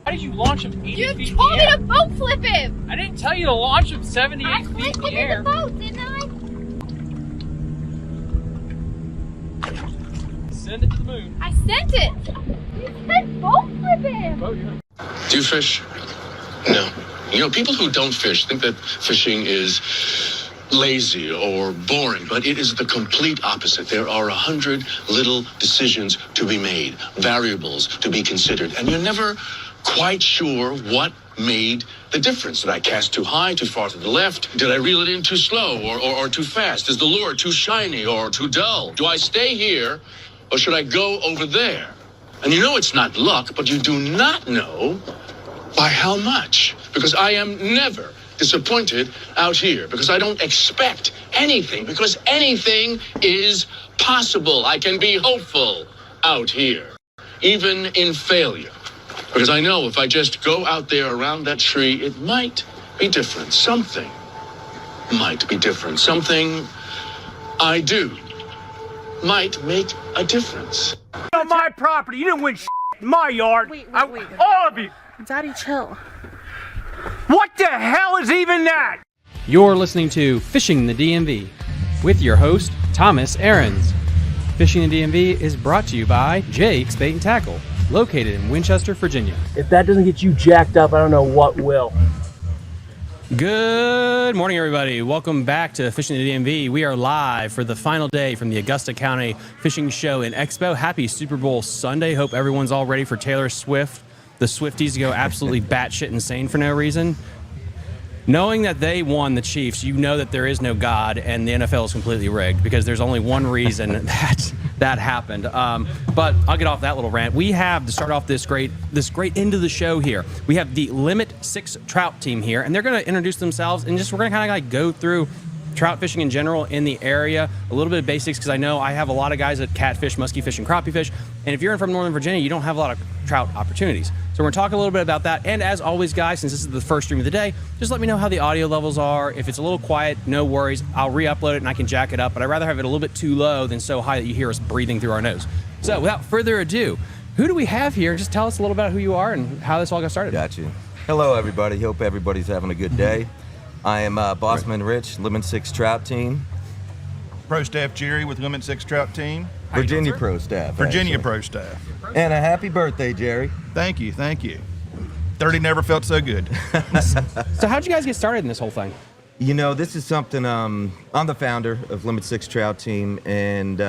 How did you launch him 80 You feet told in me the air? to boat flip him! I didn't tell you to launch him 78 I feet flipped in the him air. in the boat, didn't I? Send it to the moon. I sent it! You said boat flip him! Oh, yeah. Do you fish? No. You know, people who don't fish think that fishing is lazy or boring, but it is the complete opposite. There are 100 little decisions to be made, variables to be considered, and you're never quite sure what made the difference. Did I cast too high, too far to the left? Did I reel it in too slow or too fast? Is the lure too shiny or too dull? Do I stay here or should I go over there? And you know it's not luck, but you do not know by how much. Because I am never, disappointed out here because I don't expect anything, because anything is possible. I can be hopeful out here, even in failure. Because I know if I just go out there around that tree, it might be different. Something might be different. Something I do might make a difference. On my property, you didn't win shit in my yard. Wait. All of you. Daddy, chill. What the hell is even that? You're listening to Fishing the DMV with your host, Thomas Ahrens. Fishing the DMV is brought to you by Jake's Bait and Tackle, located in Winchester, Virginia. If that doesn't get you jacked up, I don't know what will. Good morning, everybody. Welcome back to Fishing the DMV. We are live for the final day from the Augusta County Fishing Show and Expo. Happy Super Bowl Sunday. Hope everyone's all ready for Taylor Swift, the Swifties, to go absolutely batshit insane for no reason. Knowing that they won the Chiefs, you know that there is no God and the NFL is completely rigged because there's only one reason that happened. But I'll get off that little rant. We have to start off this great end of the show here. We have the Limit 6 Trout team here, and they're going to introduce themselves and we're going to kind of like go through trout fishing in general in the area, a little bit of basics, because I know I have a lot of guys that catfish, musky fish, and crappie fish. And if you're from Northern Virginia, you don't have a lot of trout opportunities. So we're going to talk a little bit about that. And as always, guys, since this is the first stream of the day, just let me know how the audio levels are. If it's a little quiet, no worries. I'll re-upload it and I can jack it up. But I'd rather have it a little bit too low than so high that you hear us breathing through our nose. So without further ado, who do we have here? Just tell us a little about who you are and how this all got started. Gotcha. Hello, everybody. Hope everybody's having a good day. I am Bossman Rich, Limit 6 Trout Team. Pro Staff Jerry with Limit 6 Trout Team. Virginia Pro Staff. Virginia actually. Pro Staff. And a happy birthday, Jerry. Thank you. 30 never felt so good. So how'd you guys get started in this whole thing? You know, this is something, I'm the founder of Limit 6 Trout Team, and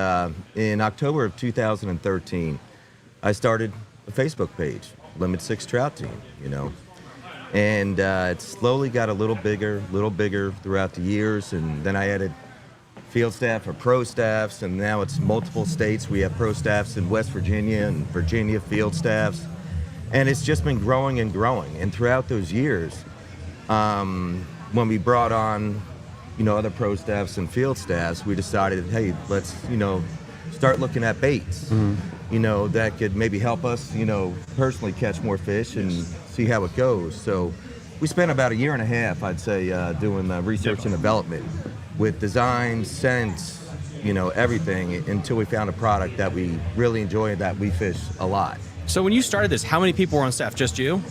in October of 2013, I started a Facebook page, Limit 6 Trout Team, you know. And it slowly got a little bigger throughout the years, and then I added field staff or pro staffs, and now it's multiple states. We have pro staffs in West Virginia and Virginia field staffs, and it's just been growing and growing. And throughout those years, when we brought on, you know, other pro staffs and field staffs, we decided, hey, let's, you know, start looking at baits, you know, that could maybe help us, you know, personally catch more fish and see how it goes. So we spent about a year and a half, I'd say, doing research and development with design, scents, you know, everything, until we found a product that we really enjoy and that we fish a lot. So when you started this, how many people were on staff? Just you?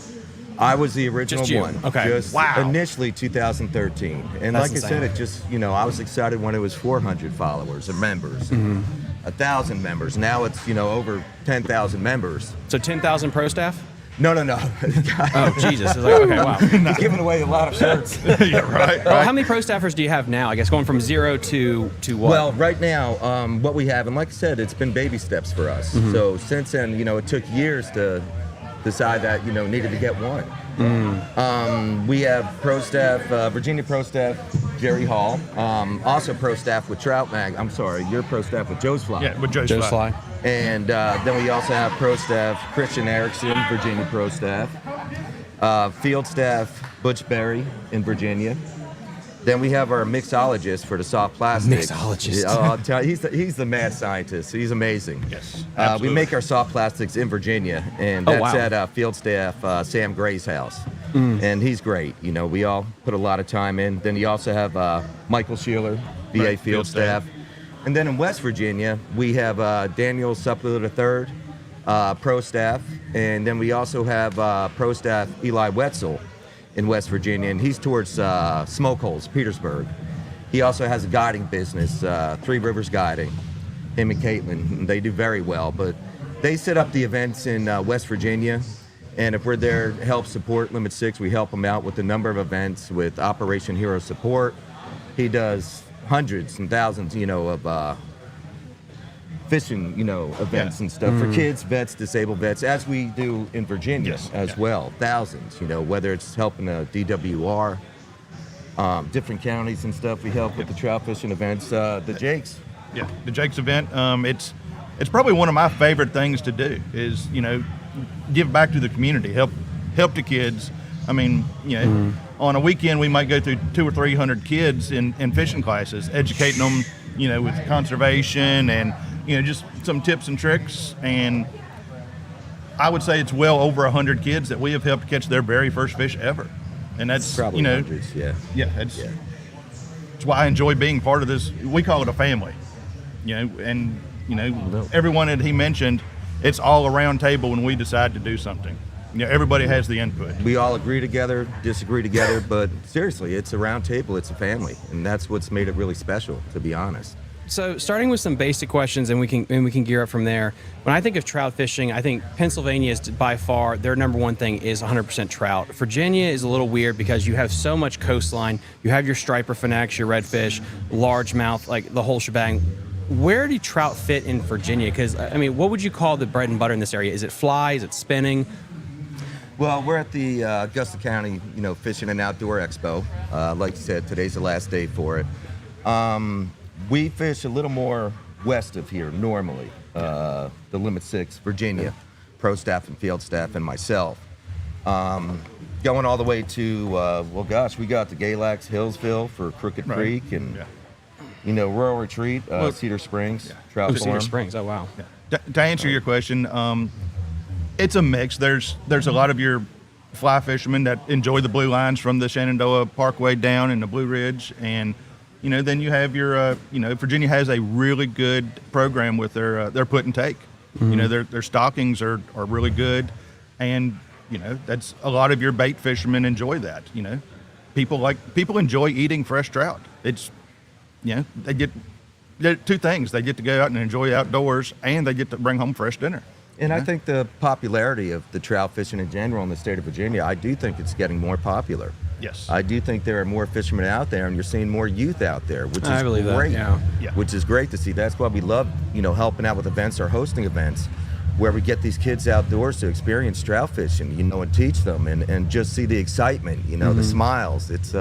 I was the original Just you. one. Okay. Just wow. Initially 2013. And That's like insane. I said, it just, you know, I was excited when it was 400 followers and members, 1,000 members. Now it's, you know, over 10,000 members. So 10,000 pro staff? No. Oh, Jesus. It's like, okay, wow. He's giving away a lot of shirts. Yeah, right. Well, how many pro staffers do you have now? I guess going from 0 to what? Well, right now, what we have, and like I said, it's been baby steps for us. So since then, you know, it took years to decide that, you know, needed to get one. We have pro staff, Virginia pro staff, Jerry Hall. Also pro staff with Trout Mag. I'm sorry, you're pro staff with Joe's Fly. Yeah, with Joe's Joe's Fly. Fly. And then we also have pro staff Christian Erickson, Virginia pro staff. Field staff Butch Berry in Virginia. Then we have our mixologist for the soft plastics. Mixologist. Yeah, I'll tell you, he's the mad scientist. He's amazing. Yes, We absolutely. make our soft plastics in Virginia, and Oh, that's wow. at field staff Sam Gray's house. And he's great. You know, we all put a lot of time in. Then you also have Michael Sheeler, VA Right, field staff. And then in West Virginia, we have Daniel Suppler III, pro staff. And then we also have pro staff Eli Wetzel in West Virginia, and he's towards Smoke Holes, Petersburg. He also has a guiding business, Three Rivers Guiding. Him and Caitlin, they do very well, but they set up the events in West Virginia, and if we're there to help support Limit 6, we help them out with a number of events with Operation Hero Support. He does hundreds and thousands, you know, of fishing, you know, events and stuff for kids, vets, disabled vets, as we do in Virginia Yes, as yeah. well. Thousands, you know, whether it's helping a DWR, different counties and stuff. We help with the trout fishing events. The Jakes. Yeah, the Jake's event. It's probably one of my favorite things to do is, you know, give back to the community, help the kids. I mean, on a weekend we might go through 200 or 300 kids in fishing classes, educating them, with conservation and just some tips and tricks. And I would say it's well over 100 kids that we have helped catch their very first fish ever. And that's Probably hundreds, yeah. That's why I enjoy being part of this. We call it a family, and everyone that he mentioned, it's all a round table when we decide to do something. Everybody has the input. We all agree together, disagree together, but seriously, it's a round table, it's a family, and that's what's made it really special, to be honest. So starting with some basic questions, and we can gear up from there. When I think of trout fishing, I think Pennsylvania is by far their number one thing is 100% trout. Virginia is a little weird because you have so much coastline. You have your striper finnex, your redfish, largemouth, like the whole shebang. Where do trout fit in Virginia? Because I mean, what would you call the bread and butter in this area? Is it fly? Is it spinning? Well, we're at the Augusta County, Fishing and Outdoor Expo. Like you said, today's the last day for it. We fish a little more west of here normally, the Limit 6, Virginia, pro staff and field staff and myself. Going all the way to, we got the Galax, Hillsville for Crooked Creek and, Rural Retreat, Cedar Springs, Trout Farm. Cedar Springs, oh wow. Yeah. To answer your question, it's a mix. There's a lot of your fly fishermen that enjoy the blue lines from the Shenandoah Parkway down in the Blue Ridge, and then you have your Virginia has a really good program with their put and take. Mm-hmm. Their stockings are really good, and that's a lot of your bait fishermen enjoy that. People enjoy eating fresh trout. It's they get two things: they get to go out and enjoy the outdoors, and they get to bring home fresh dinner. And I think the popularity of the trout fishing in general in the state of Virginia, I do think it's getting more popular. Yes. I do think there are more fishermen out there, and you're seeing more youth out there, which is great. Yeah. Which is great to see. That's why we love, helping out with events or hosting events where we get these kids outdoors to experience trout fishing, and teach them and just see the excitement, the smiles. It's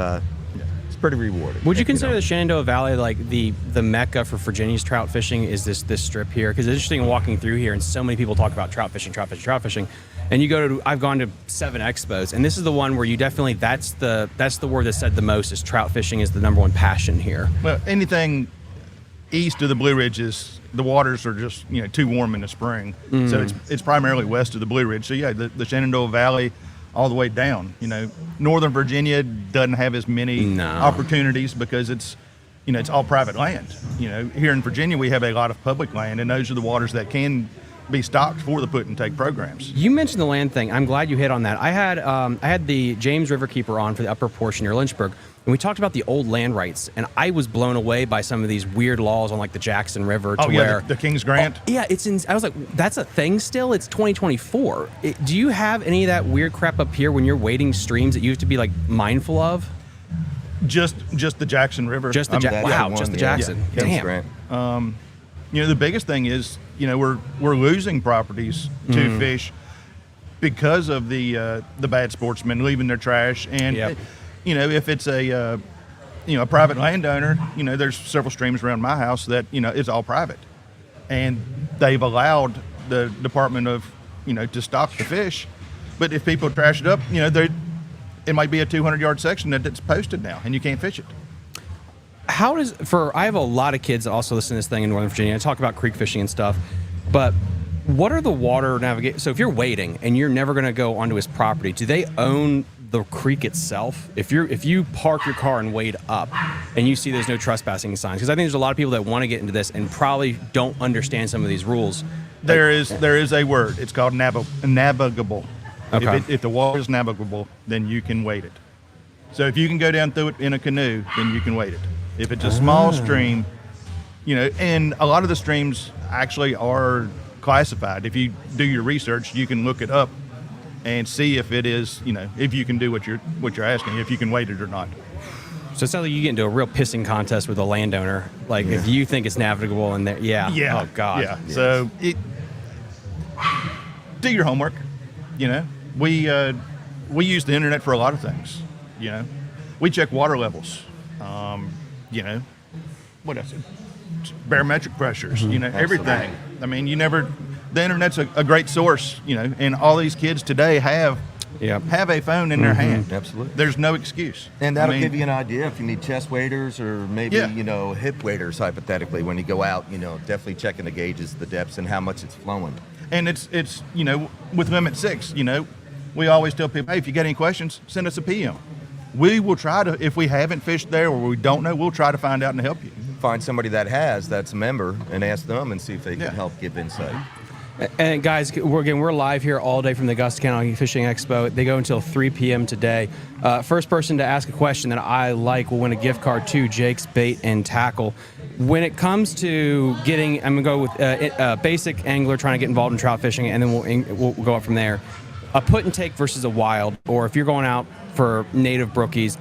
pretty rewarding. Would you consider the Shenandoah Valley like the mecca for Virginia's trout fishing? Is this strip here? Because it's interesting walking through here, and so many people talk about trout fishing. And I've gone to 7 expos, and this is the one where you definitely that's the word that's said the most is trout fishing is the number one passion here. Well, anything east of the Blue Ridge the waters are just too warm in the spring, so it's primarily west of the Blue Ridge. So the Shenandoah Valley all the way down. Northern Virginia doesn't have as many opportunities because it's all private land. Here in Virginia we have a lot of public land, and those are the waters that can be stocked for the put and take programs. You mentioned the land thing. I'm glad you hit on that. I had the James Riverkeeper on for the upper portion near Lynchburg, and we talked about the old land rights, and I was blown away by some of these weird laws on like the Jackson River. The King's Grant. I was like, that's a thing still? It's 2024. Do you have any of that weird crap up here when you're wading streams that you have to be like mindful of? Just the Jackson River. Just the Jackson. Yeah. Damn. The biggest thing is, we're losing properties to fish because of the bad sportsmen leaving their trash. And, if it's a private landowner, there's several streams around my house that, is all private. And they've allowed the Department of, to stock the fish. But if people trash it up, it might be a 200-yard section that's posted now, and you can't fish it. I have a lot of kids that also listen to this thing in Northern Virginia. I talk about creek fishing and stuff, but what are the water navigation? So if you're wading and you're never going to go onto his property, do they own the creek itself? If you park your car and wade up and you see there's no trespassing signs, because I think there's a lot of people that want to get into this and probably don't understand some of these rules. There is a word. It's called navigable. Okay. If the water is navigable, then you can wade it. So if you can go down through it in a canoe, then you can wade it. If it's a small stream, and a lot of the streams actually are classified. If you do your research, you can look it up and see if it is, if you can do what you're asking, if you can wade it or not. So it sounds like you get into a real pissing contest with a landowner. Like if you think it's navigable and yeah. Oh God. Yeah. Yes. So do your homework. We use the internet for a lot of things. We check water levels. What else? Barometric pressures, everything. I mean, the internet's a great source, and all these kids today have Yep. have a phone in their hand. Absolutely. There's no excuse. And that'll I mean, give you an idea if you need chest waders or maybe, Yeah. hip waders, hypothetically, when you go out, definitely checking the gauges, the depths, and how much it's flowing. And it's with Limit 6, we always tell people, hey, if you got any questions, send us a PM. We will try to, if we haven't fished there or we don't know, we'll try to find out and help you. Find somebody that's a member and ask them and see if they can Yeah. help give insight. And guys, we're live here all day from the Augusta County Fishing Expo. They go until 3 p.m. today. First person to ask a question that I like will win a gift card to Jake's Bait and Tackle. When it comes to getting, I'm going to go with basic angler trying to get involved in trout fishing, and then we'll go up from there. A put and take versus a wild, or if you're going out for native brookies,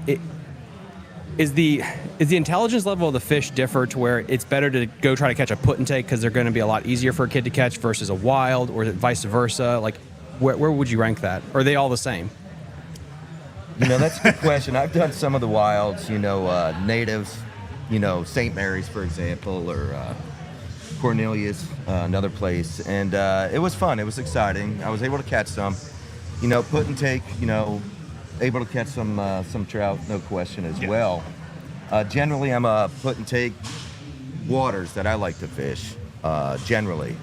is the intelligence level of the fish differ to where it's better to go try to catch a put and take because they're going to be a lot easier for a kid to catch versus a wild, or vice versa? Like, where would you rank that? Or are they all the same? That's a good question. I've done some of the wilds, natives, St. Mary's, for example, or Cornelius, another place. And it was fun. It was exciting. I was able to catch some, put and take, able to catch some trout, no question as well. Generally, I'm a put and take waters that I like to fish, generally.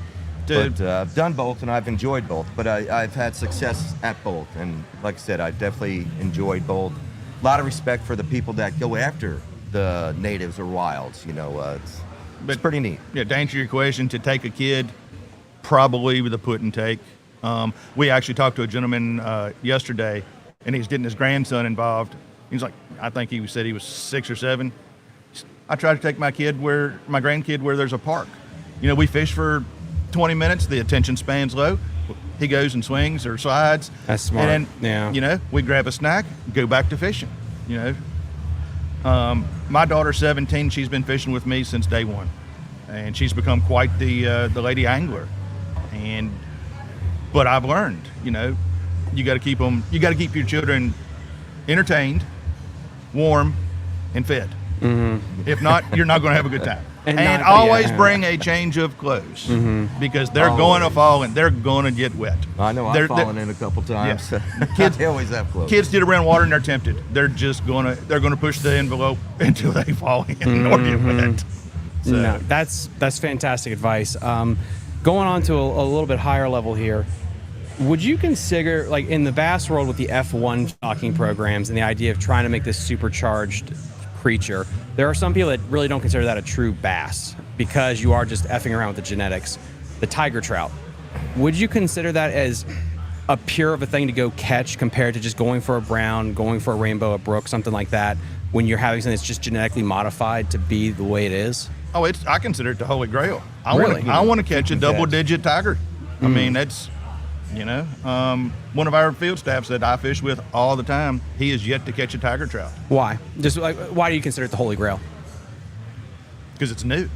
But I've done both, and I've enjoyed both. But I've had success at both. And like I said, I definitely enjoyed both. A lot of respect for the people that go after the natives or wilds. It's pretty neat. Yeah, to answer your question, to take a kid, probably with a put and take. We actually talked to a gentleman yesterday, and he's getting his grandson involved. He's like, I think he said he was 6 or 7. I try to take my grandkid where there's a park. We fish for 20 minutes. The attention span's low. He goes and swings or slides. That's smart. And yeah. then, we grab a snack, go back to fishing. My daughter's 17. She's been fishing with me since day one, and she's become quite the lady angler. But I've learned, you got to keep your children entertained, warm, and fed. Mm-hmm. If not, you're not going to have a good time. And always bring a change of clothes, because they're going to fall and they're going to get wet. I know I've fallen in a couple times. Yeah. Kids, they always have clothes. Kids get around water and they're tempted. They're going to push the envelope until they fall in or get wet. So. No, that's fantastic advice. Going on to a little bit higher level here, would you consider, like in the bass world with the F1 stocking programs and the idea of trying to make this supercharged creature, there are some people that really don't consider that a true bass because you are just effing around with the genetics. The tiger trout, would you consider that as a pure of a thing to go catch compared to just going for a brown, going for a rainbow, a brook, something like that, when you're having something that's just genetically modified to be the way it is? Oh, I consider it the holy grail. I Really? want to catch a double-digit tiger. I mean, that's, one of our field staffs that I fish with all the time, he is yet to catch a tiger trout. Why? Just like, why do you consider it the holy grail? Because it's new.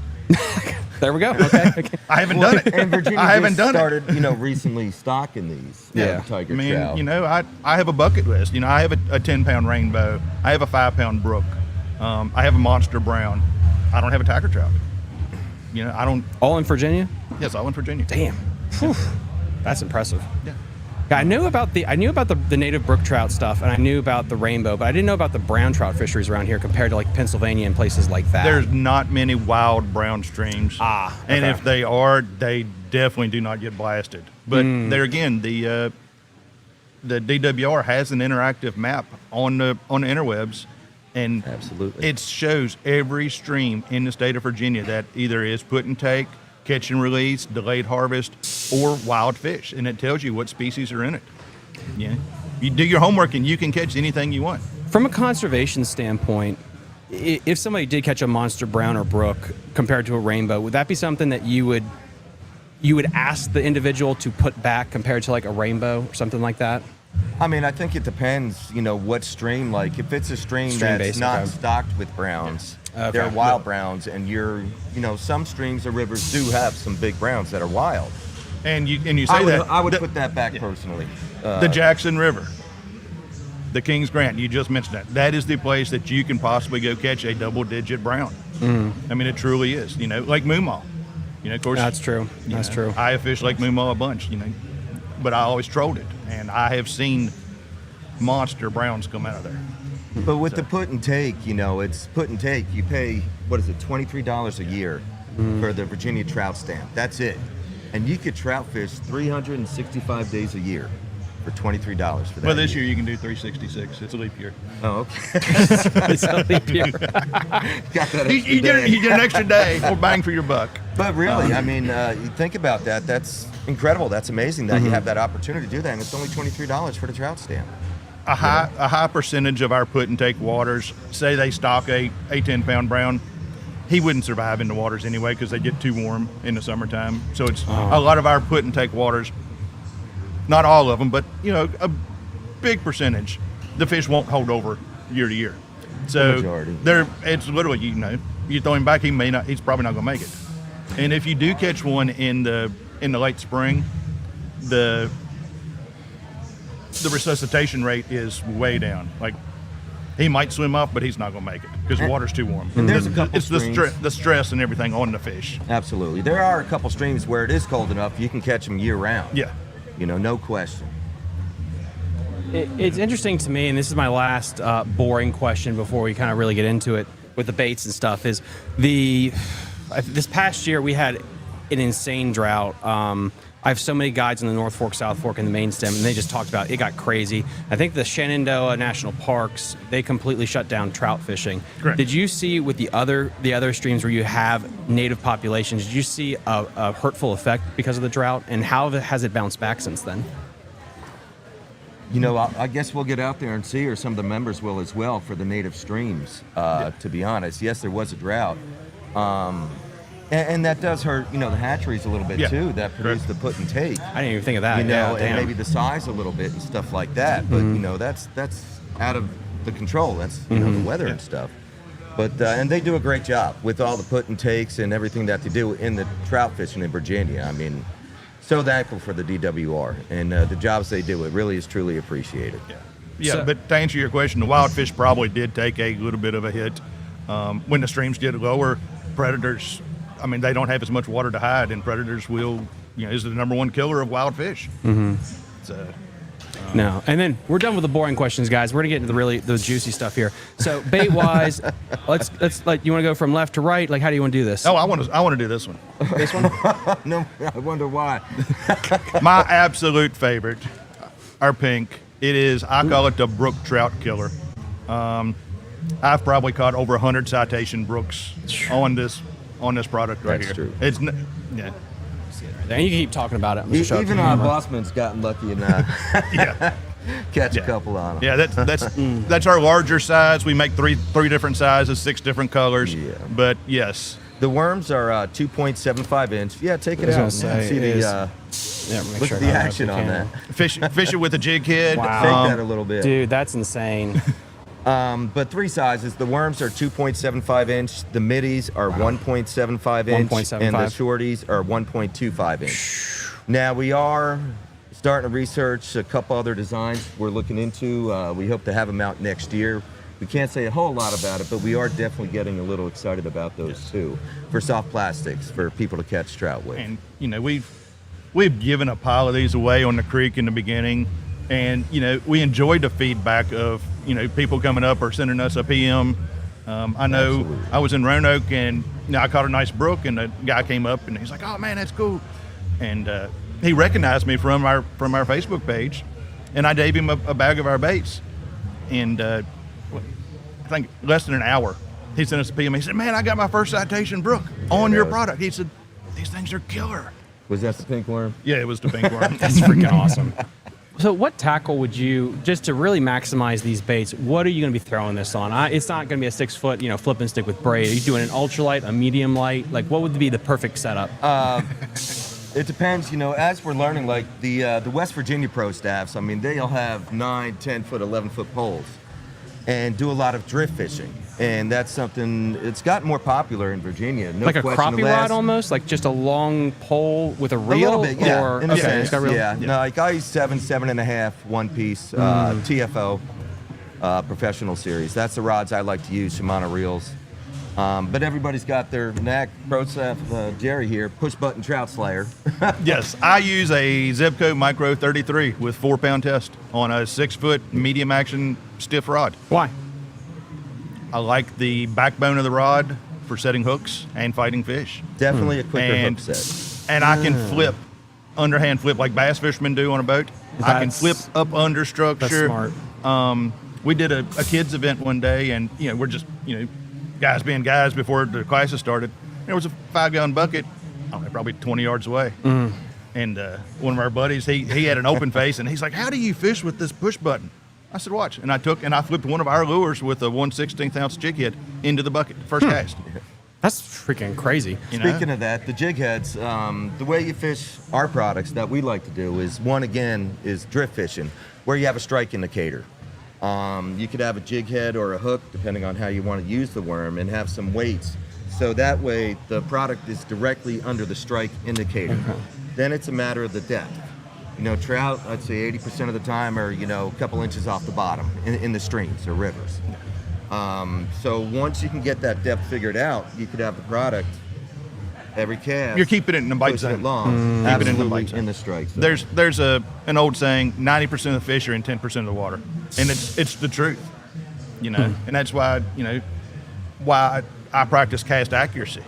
There we go. Okay. I haven't done it. And Virginia I haven't done started, recently stocking these. Yeah. Tiger I mean, trout. I have a bucket list. I have a 10-pound rainbow. I have a 5-pound brook. I have a monster brown. I don't have a tiger trout. I don't. All in Virginia? Yes, all in Virginia. Damn. Whew. That's impressive. Yeah. I knew about the native brook trout stuff, and I knew about the rainbow, but I didn't know about the brown trout fisheries around here compared to like Pennsylvania and places like that. There's not many wild brown streams. And okay. if they are, they definitely do not get blasted. But there again, the DWR has an interactive map on the interwebs, and Absolutely. it shows every stream in the state of Virginia that either is put and take, catch and release, delayed harvest, or wild fish, and it tells you what species are in it. Yeah, you do your homework and you can catch anything you want. From a conservation standpoint, if somebody did catch a monster brown or brook compared to a rainbow, would that be something that you would ask the individual to put back compared to like a rainbow or something like that? I mean, I think it depends, what stream. Like, if it's a stream that's based, not okay. stocked with browns, Okay. they're wild browns, and some streams or rivers do have some big browns that are wild. And you say I would put that back personally. The Jackson River, the Kings Grant, you just mentioned that. That is the place that you can possibly go catch a double-digit brown. I mean, it truly is. Lake Moomaw. Of course. That's true. That's true. I have fished Lake Moomaw a bunch, but I always trolled it. And I have seen monster browns come out of there. But with the put and take, it's put and take. You pay, what is it, $23 a year for the Virginia trout stamp. That's it. And you could trout fish 365 days a year for $23 for that. Well, this year you can do 366. It's a leap year. Oh, okay. It's a leap year. Got that You extra day. get an extra day for bang for your buck. But really, you think about that. That's incredible. That's amazing that you have that opportunity to do that. And it's only $23 for the trout stamp. A high percentage of our put and take waters, say they stock a 10-pound brown, he wouldn't survive in the waters anyway because they get too warm in the summertime. So it's a lot of our put and take waters, not all of them, but a big percentage, the fish won't hold over year to year. So it's literally, you throw him back, he's probably not going to make it. And if you do catch one in the late spring, the resuscitation rate is way down. Like, he might swim up, but he's not going to make it because the water's too warm. And there's a couple it's streams. the stress and everything on the fish. Absolutely. There are a couple streams where it is cold enough you can catch them year round. Yeah. No question. It's interesting to me, and this is my last boring question before we kind of really get into it with the baits and stuff, is this past year we had an insane drought. I have so many guides in the North Fork, South Fork, and the main stem, and they just talked about it got crazy. I think the Shenandoah National Parks, they completely shut down trout fishing. Correct. Did you see with the other streams where you have native populations, did you see a hurtful effect because of the drought, and how has it bounced back since then? I guess we'll get out there and see, or some of the members will as well, for the native streams, to be honest. Yes, there was a drought. And that does hurt, the hatcheries a little bit too, that produce the put and take. I didn't even think of that. And maybe the size a little bit and stuff like that. But, that's out of the control. That's, the weather and stuff. But, and they do a great job with all the put and takes and everything that they do in the trout fishing in Virginia. So thankful for the DWR and the jobs they do. It really is truly appreciated. Yeah, but to answer your question, the wild fish probably did take a little bit of a hit. When the streams get lower, predators, they don't have as much water to hide, and predators is the number one killer of wild fish. No, and then we're done with the boring questions, guys. We're gonna get into the juicy stuff here. So bait wise, let's you want to go from left to right? Like, how do you want to do this? Oh, I want to do this one. This one? No, I wonder why. My absolute favorite are pink. I call it the brook trout killer. I've probably caught over 100 citation brooks on this product right That's here. true. It's And you can keep talking about it. Even Bossman's gotten lucky and catch a couple on them. Yeah, that's our larger size. We make three different sizes, 6 different colors. Yeah. But yes, the worms are 2.75 inch. Yeah, take it out and see look at the action on that. fish it with a jig head. Wow. Take that a little bit. Dude, that's insane. But 3 sizes. The worms are 2.75 inch. The middies are 1.75 inch. 1.75. And the shorties are 1.25 inch. Now, we are starting to research a couple other designs we're looking into. We hope to have them out next year. We can't say a whole lot about it, but we are definitely getting a little excited about those too, for soft plastics for people to catch trout with. And we've given a pile of these away on the creek in the beginning, and we enjoyed the feedback of people coming up or sending us a PM. I know Absolutely. I was in Roanoke and I caught a nice brook, and the guy came up and he's like, "Oh man, that's cool," and he recognized me from our Facebook page, and I gave him a bag of our baits, and I think less than an hour, he sent us a PM. He said, "Man, I got my first citation brook on your product." He said, "These things are killer." Was that the pink worm? Yeah, it was the pink worm. That's freaking awesome. So what tackle would you, just to really maximize these baits, what are you going to be throwing this on? It's not going to be a 6-foot, flip and stick with braid. Are you doing an ultralight, a medium light? Like, what would be the perfect setup? It depends, as we're learning, like the West Virginia pro staffs, they'll have 9, 10-foot, 11-foot poles and do a lot of drift fishing. And that's something, it's gotten more popular in Virginia. No like a question. crappie rod almost? Like just a long pole with a reel? A little bit, yeah. Or, in a okay, sense, it's got a reel? yeah. No, like I use 7.5, one piece, TFO, professional series. That's the rods I like to use, Shimano reels. But everybody's got their knack. Pro staff, Jerry here, push button trout slayer. Yes, I use a Zebco Micro 33 with 4-pound test on a 6-foot medium action stiff rod. Why? I like the backbone of the rod for setting hooks and fighting fish. Definitely a quicker And- hook set. And I can flip, underhand flip like bass fishermen do on a boat. I can That's- flip up under structure. That's smart. We did a kids event one day, and we're just guys being guys before the classes started. There was a 5-gallon bucket, I don't know, probably 20 yards away. And one of our buddies, he had an open face, and he's like, "How do you fish with this push button?" I said, "Watch." And I flipped one of our lures with a 1/16 ounce jig head into the bucket, first cast. That's freaking crazy. Speaking of that, the jig heads, the way you fish our products that we like to do is is drift fishing, where you have a strike indicator. You could have a jig head or a hook, depending on how you want to use the worm, and have some weights. So that way the product is directly under the strike indicator. Then it's a matter of the depth. Trout, I'd say 80% of the time are, a couple inches off the bottom in the streams or rivers. So once you can get that depth figured out, you could have the product every cast. You're keeping it in the bite pushing zone. it long, Keep it in the absolutely bite zone. in the strike zone. There's an old saying: 90% of the fish are in 10% of the water, and it's the truth. And that's why why I practice cast accuracy.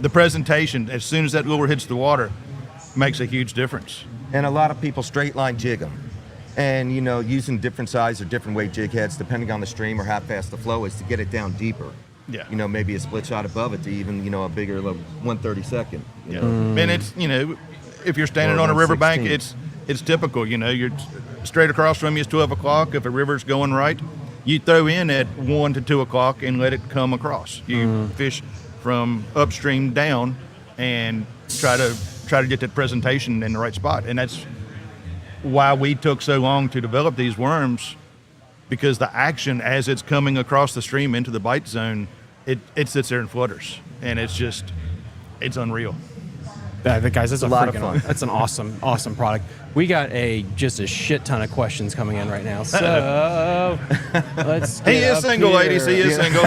The presentation as soon as that lure hits the water makes a huge difference. And a lot of people straight line jig them. And, using different size or different weight jig heads, depending on the stream or how fast the flow is, to get it down deeper. Yeah. Maybe a split shot above it to even, a bigger 1/32. Yeah. And it's if you're standing Or on a riverbank, 1/16. it's typical. You're straight across from you is 12 o'clock. If a river's going right, you throw in at 1 to 2 o'clock and let it come across. You fish from upstream down and try to get that presentation in the right spot. And that's why we took so long to develop these worms, because the action as it's coming across the stream into the bite zone, it sits there and flutters, and it's unreal. Guys, that's a lot of freaking fun. That's an awesome product. We got just a shit ton of questions coming in right now. So let's get He is up single, here. ladies. He is single.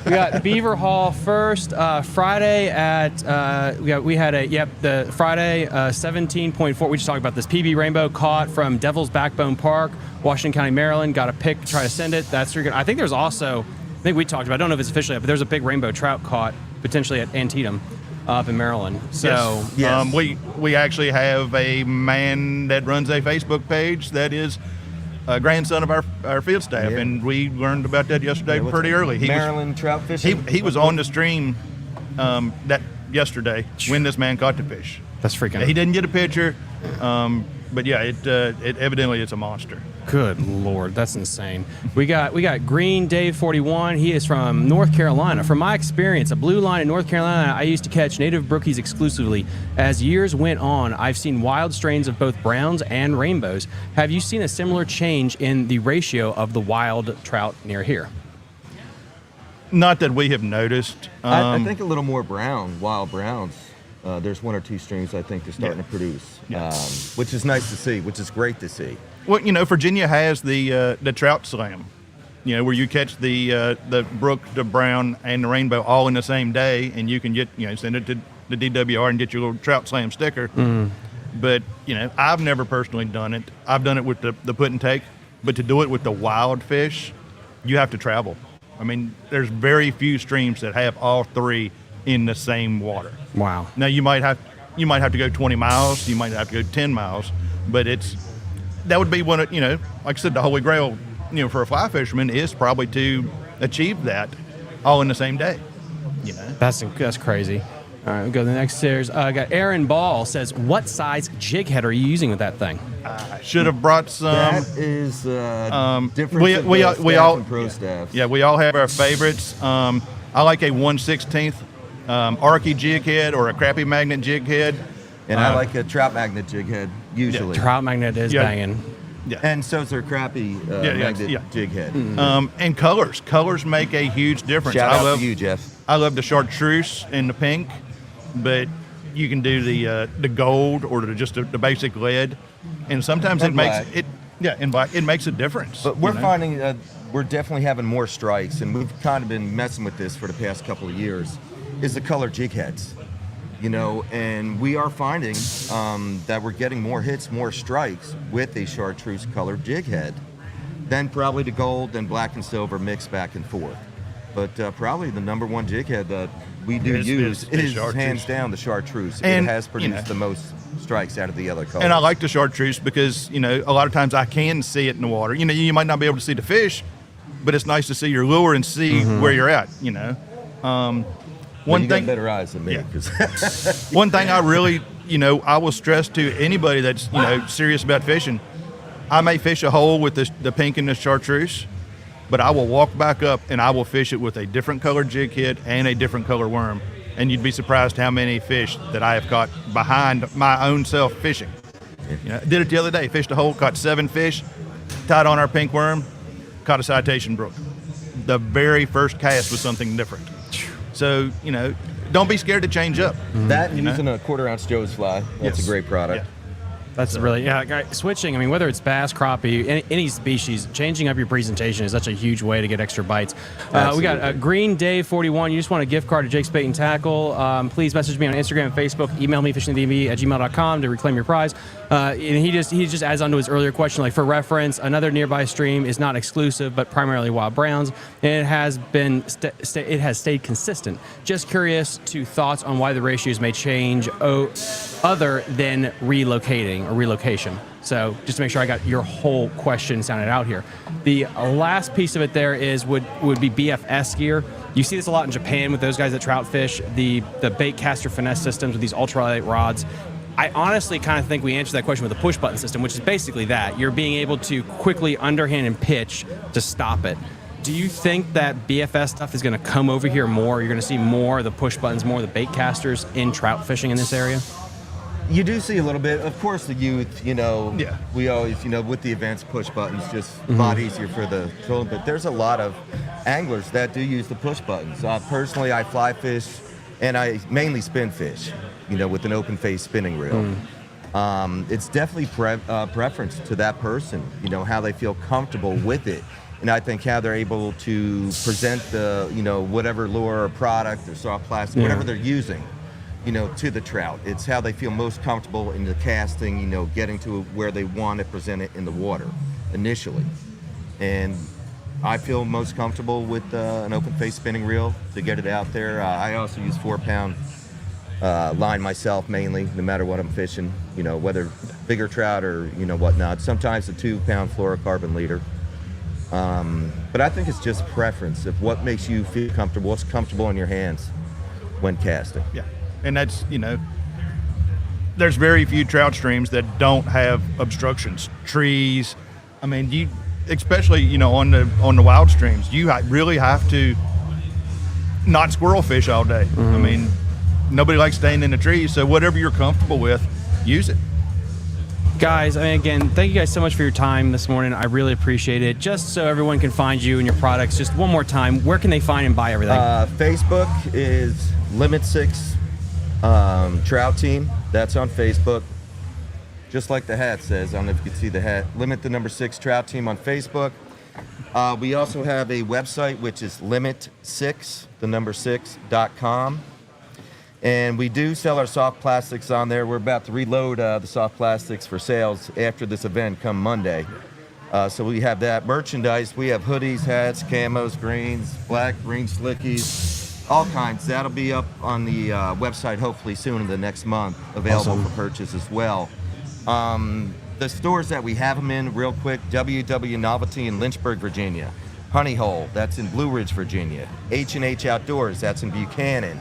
We got Beaver Hall first. Friday at the Friday 17.4. We just talked about this PB Rainbow caught from Devil's Backbone Park, Washington County, Maryland. Got a pick, try to send it. I think there's also, I think we talked about, I don't know if it's officially up, but there's a big rainbow trout caught potentially at Antietam up in Maryland. So Yes. We actually have a man that runs a Facebook page that is a grandson of our field staff, Yeah. and we learned about that yesterday What's pretty it? early. Maryland trout fishing. He was on the stream that yesterday when this man caught the fish. that's freaking. He didn't get a picture, but yeah, it evidently it's a monster. Good Lord, that's insane. We got Green Dave 41. He is from North Carolina. From my experience, a blue line in North Carolina, I used to catch native brookies exclusively. As years went on, I've seen wild strains of both browns and rainbows. Have you seen a similar change in the ratio of the wild trout near here? Not that we have noticed. I think a little more wild browns. There's 1 or 2 streams I think they're starting to produce, which is nice to see, which is great to see. Well, Virginia has the trout slam, where you catch the brook, the brown, and the rainbow all in the same day, and you can get, send it to the DWR and get your little trout slam sticker. But, I've never personally done it. I've done it with the put and take, but to do it with the wild fish, you have to travel. I mean, there's very few streams that have all 3 in the same water. Wow. Now you might have to go 20 miles, you might have to go 10 miles, but that would be one of, like I said, the holy grail, for a fly fisherman is probably to achieve that all in the same day. That's crazy. All right, we'll go to the next series. I got Aaron Ball says, what size jig head are you using with that thing? I should have brought some. That is different. we all pro staffs. Yeah, we all have our favorites. I like a 1/16 Arky jig head or a crappie magnet jig head. And I like a trout magnet jig head usually. Trout magnet is banging. Yeah. And so's their crappie magnet jig head. And colors make a huge difference. Shout out to you, Jeff. I love the chartreuse and the pink, but you can do the gold or just the basic lead, and sometimes And it makes black. Yeah, in black, it makes a difference. But we're finding we're definitely having more strikes, and we've kind of been messing with this for the past couple of years, is the color jig heads. And we are finding that we're getting more hits, more strikes with a chartreuse colored jig head than probably the gold and black and silver mixed back and forth. But probably the number one jig head that we do use is hands down the chartreuse. And it has produced the most strikes out of the other colors. And I like the chartreuse because, a lot of times I can see it in the water. You might not be able to see the fish, but it's nice to see your lure and see where you're at, One thing, got better eyes than me. Yeah. One thing I really, I will stress to anybody that's, serious about fishing, I may fish a hole with the pink and the chartreuse, but I will walk back up and I will fish it with a different colored jig head and a different color worm. And you'd be surprised how many fish that I have caught behind my own self fishing. Did it the other day, fished a hole, caught 7 fish, tied on our pink worm, caught a citation brook. The very first cast was something different. So, don't be scared to change up. That and using a 1/4 ounce Joe's fly, that's a great product. Yeah. That's really, switching, whether it's bass, crappie, any species, changing up your presentation is such a huge way to get extra bites. We got Green Day 41. You just want a gift card to Jake's Bait and Tackle. Please message me on Instagram and Facebook. Email me, fishingthedmv@gmail.com to reclaim your prize. And he just adds on to his earlier question, like for reference, another nearby stream is not exclusive, but primarily wild browns. And it has been, it has stayed consistent. Just curious to thoughts on why the ratios may change other than relocating or relocation. So just to make sure I got your whole question sounded out here. The last piece of it there is would be BFS gear. You see this a lot in Japan with those guys that trout fish, the bait caster finesse systems with these ultralight rods. I honestly kind of think we answered that question with a push button system, which is basically that. You're being able to quickly underhand and pitch to stop it. Do you think that BFS stuff is going to come over here more? You're going to see more of the push buttons, more of the bait casters in trout fishing in this area? You do see a little bit. Of course, the youth, we always, with the advanced push buttons, just a lot easier for the children. But there's a lot of anglers that do use the push buttons. Personally, I fly fish, and I mainly spin fish, with an open face spinning reel. It's definitely preference to that person, how they feel comfortable with it. And I think how they're able to present the, whatever lure or product or soft plastic, whatever they're using, to the trout. It's how they feel most comfortable in the casting, getting to where they want to present it in the water initially. And I feel most comfortable with an open face spinning reel to get it out there. I also use 4-pound line myself mainly, no matter what I'm fishing, whether bigger trout or, whatnot. Sometimes a 2-pound fluorocarbon leader. But I think it's just preference of what makes you feel comfortable, what's comfortable in your hands when casting. Yeah. And that's, there's very few trout streams that don't have obstructions, trees. Especially, on the wild streams, you really have to not squirrel fish all day. Nobody likes staying in the trees, so whatever you're comfortable with, use it. Guys, again, thank you guys so much for your time this morning. I really appreciate it. Just so everyone can find you and your products, just one more time, where can they find and buy everything? Facebook is Limit 6 Trout Team. That's on Facebook. Just like the hat says. I don't know if you can see the hat. Limit the number 6 Trout Team on Facebook. We also have a website, which is limit6.com. And we do sell our soft plastics on there. We're about to reload the soft plastics for sales after this event come Monday. So we have that merchandise. We have hoodies, hats, camos, greens, black, green slickies, all kinds. That'll be up on the website hopefully soon in the next month, available for purchase as well. The stores that we have them in, real quick, WW Novelty in Lynchburg, Virginia. Honey Hole, that's in Blue Ridge, Virginia. H&H Outdoors, that's in Buchanan.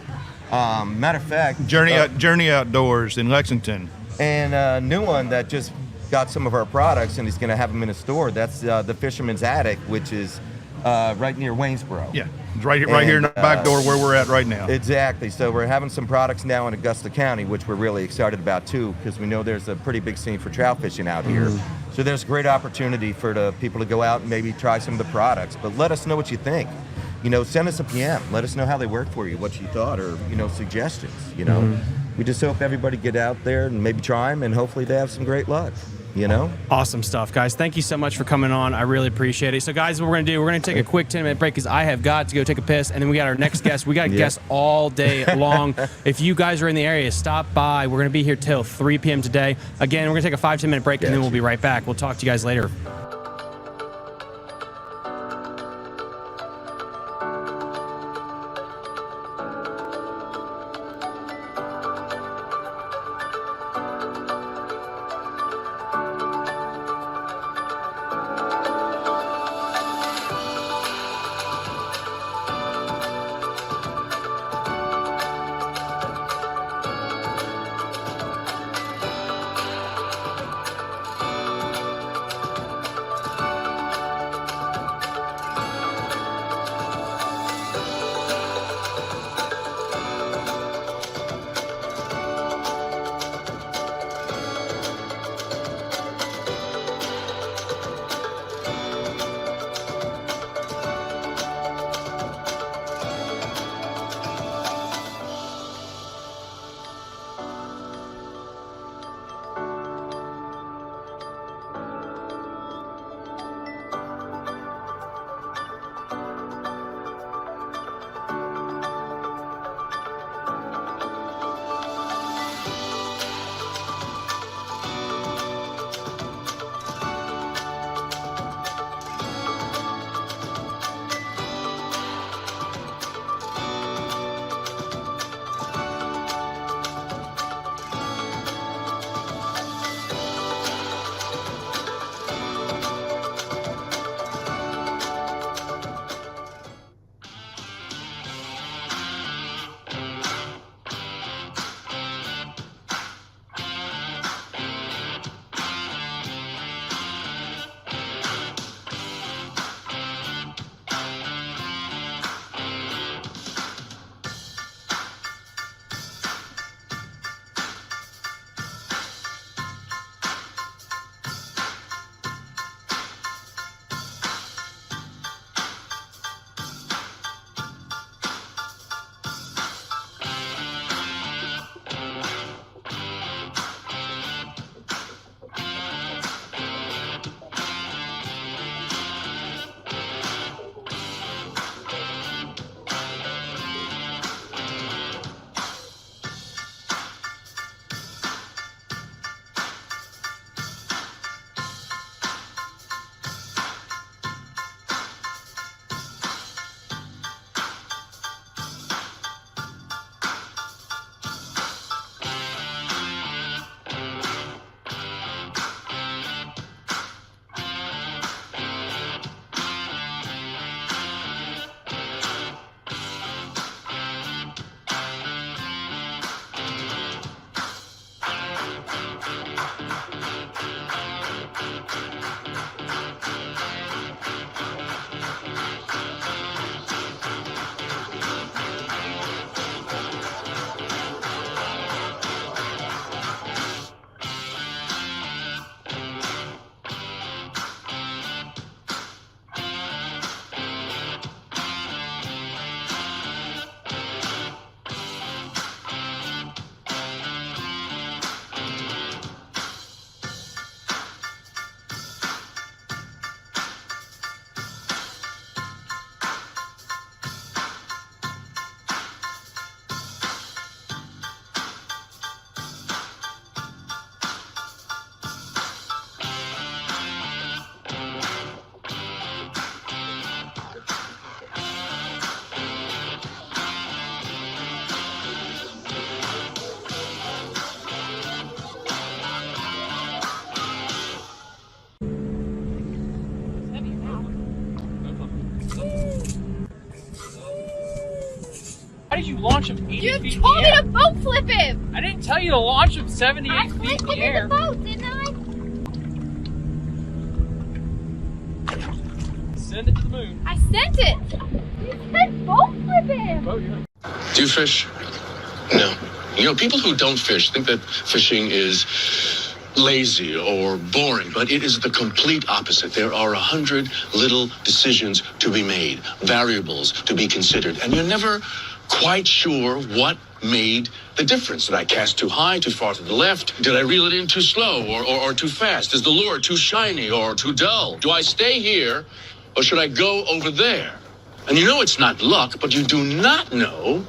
Matter of fact, Journey Outdoors in Lexington. And a new one that just got some of our products and he's going to have them in a store. That's the Fisherman's Attic, which is right near Waynesboro. Yeah, it's right here in the back door where we're at right now. Exactly. So we're having some products now in Augusta County, which we're really excited about too, because we know there's a pretty big scene for trout fishing out here. So there's a great opportunity for the people to go out and maybe try some of the products. But let us know what you think. Send us a PM. Let us know how they work for you, what you thought, or, suggestions, We just hope everybody get out there and maybe try them, and hopefully they have some great luck. you know? Awesome stuff, guys. Thank you so much for coming on. I really appreciate it. So, guys, what we're going to do, we're going to take a quick 10-minute break because I have got to go take a piss, and then we got our next guest. We got guests all day long. If you guys are in the area, stop by. We're going to be here till 3 p.m. today. Again, we're going to take a 5-10-minute break, and then we'll be right back. We'll talk to you guys later. How did you launch him 80 You feet told in me the air? to boat flip him! I didn't tell you to launch him 78 I feet flipped in the him air. in the boat, didn't I? Send it to the moon. I sent it! You said boat flip him! Oh, yeah. Do you fish? No. You know, people who don't fish think that fishing is lazy or boring, but it is the complete opposite. There are 100 little decisions to be made, variables to be considered, and you're never quite sure what made the difference. Did I cast too high, too far to the left? Did I reel it in too slow or too fast? Is the lure too shiny or too dull? Do I stay here or should I go over there? And you know it's not luck, but you do not know